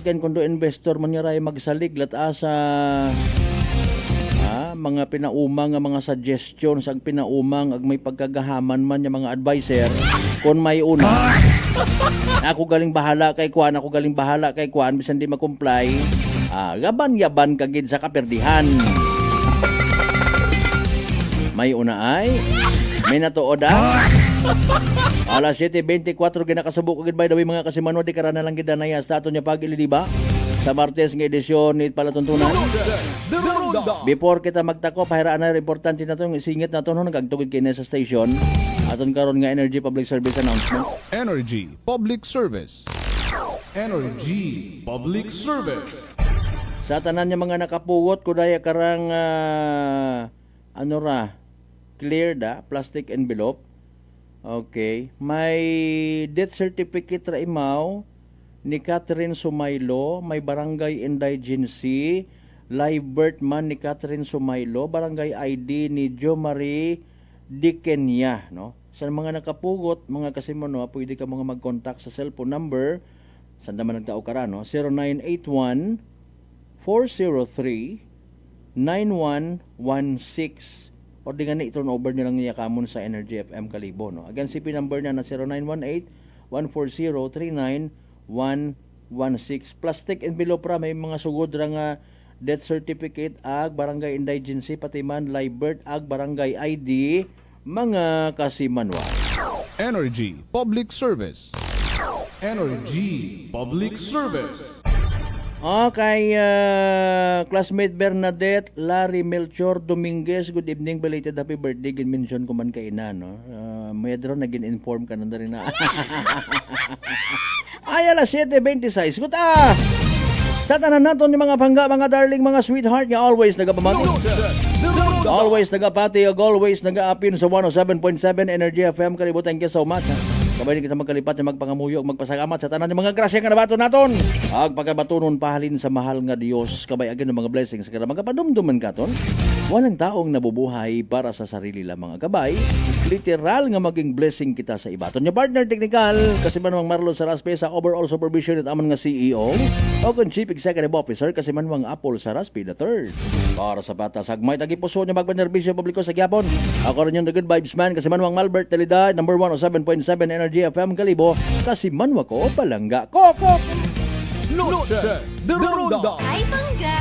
Again, kung do investor man niya ray magsalig lat sa mga pinaumang nga mga suggestions ag pinaumang ag may pagkagahaman man niya mga advisor kung may una ako galing bahala kay kuan bisan di ma-comply gaban-yaban kagid sa kaperdihan. May una ay may natuod Alas 7:24 ginakasubok gid by the way mga kasimanwa di karana lang gid na sa aton nya pagili di ba? Sa Martes nga edisyon ni palatuntunan. Before kita magtako pahiraan na importante na tong isingit naton no nagagtugod kini sa station. Aton karon nga Energy Public Service announcement. Energy Public Service. Energy Public Service. Sa tanan nya mga nakapugot kudaya karang clear plastic envelope. Okay. May death certificate ra imaw ni Catherine Sumaylo, may barangay indigency, live birth man ni Catherine Sumaylo, barangay ID ni Jo Marie Dikenya, no? Sa mga nakapugot, mga kasimanwa, pwede ka mga mag-contact sa cellphone number, saan naman nagtao ka no? 0981 403 9116. O di nga na i-turn over nyo lang niya kamon sa Energy FM Kalibo. No? Again, CP number na 0918-140-39116. Plastic envelope ra, may mga sugod ra nga death certificate ag barangay indigency, pati man live birth ag barangay ID, mga kasimanwa. Energy Public Service. Energy Public Service. Okay, classmate Bernadette Larry Melchor Dominguez, good evening, belated happy birthday. Gin-mention ko man kay ina, no? Medro, nagin-inform ka na rin na. Ay, alas 7:26. Good sa tanan naton ni mga pangga, mga darling, mga sweetheart, nga always nagapamati. Always nagapati, always nagaapin sa 107.7 Energy FM Kalibo. Thank you so much. Kabay kita magkalipat na magpangamuyo ug magpasalamat sa tanan ng mga grasya nga nabaton naton. Ag pagabatunon pahalin sa mahal nga Dios. Kabay agin ng mga blessings kada magapadumduman katon. Walang taong nabubuhay para sa sarili lamang kabay. Literal nga maging blessing kita sa iba. Ton nya partner technical kasi manwang Marlon Saraspe sa overall supervision at amon nga CEO o kun Chief Executive Officer kasi manwang Apple Saraspe III. Para sa bata sagmay tagipuso nya magpanerbisyo publiko sa Gyapon. Ako rin yung the good vibes man kasi manwang Malbert Telida number 107.7 Energy FM Kalibo kasi manwa ko palangga ko. Noche de Ronda. Ay, pangga!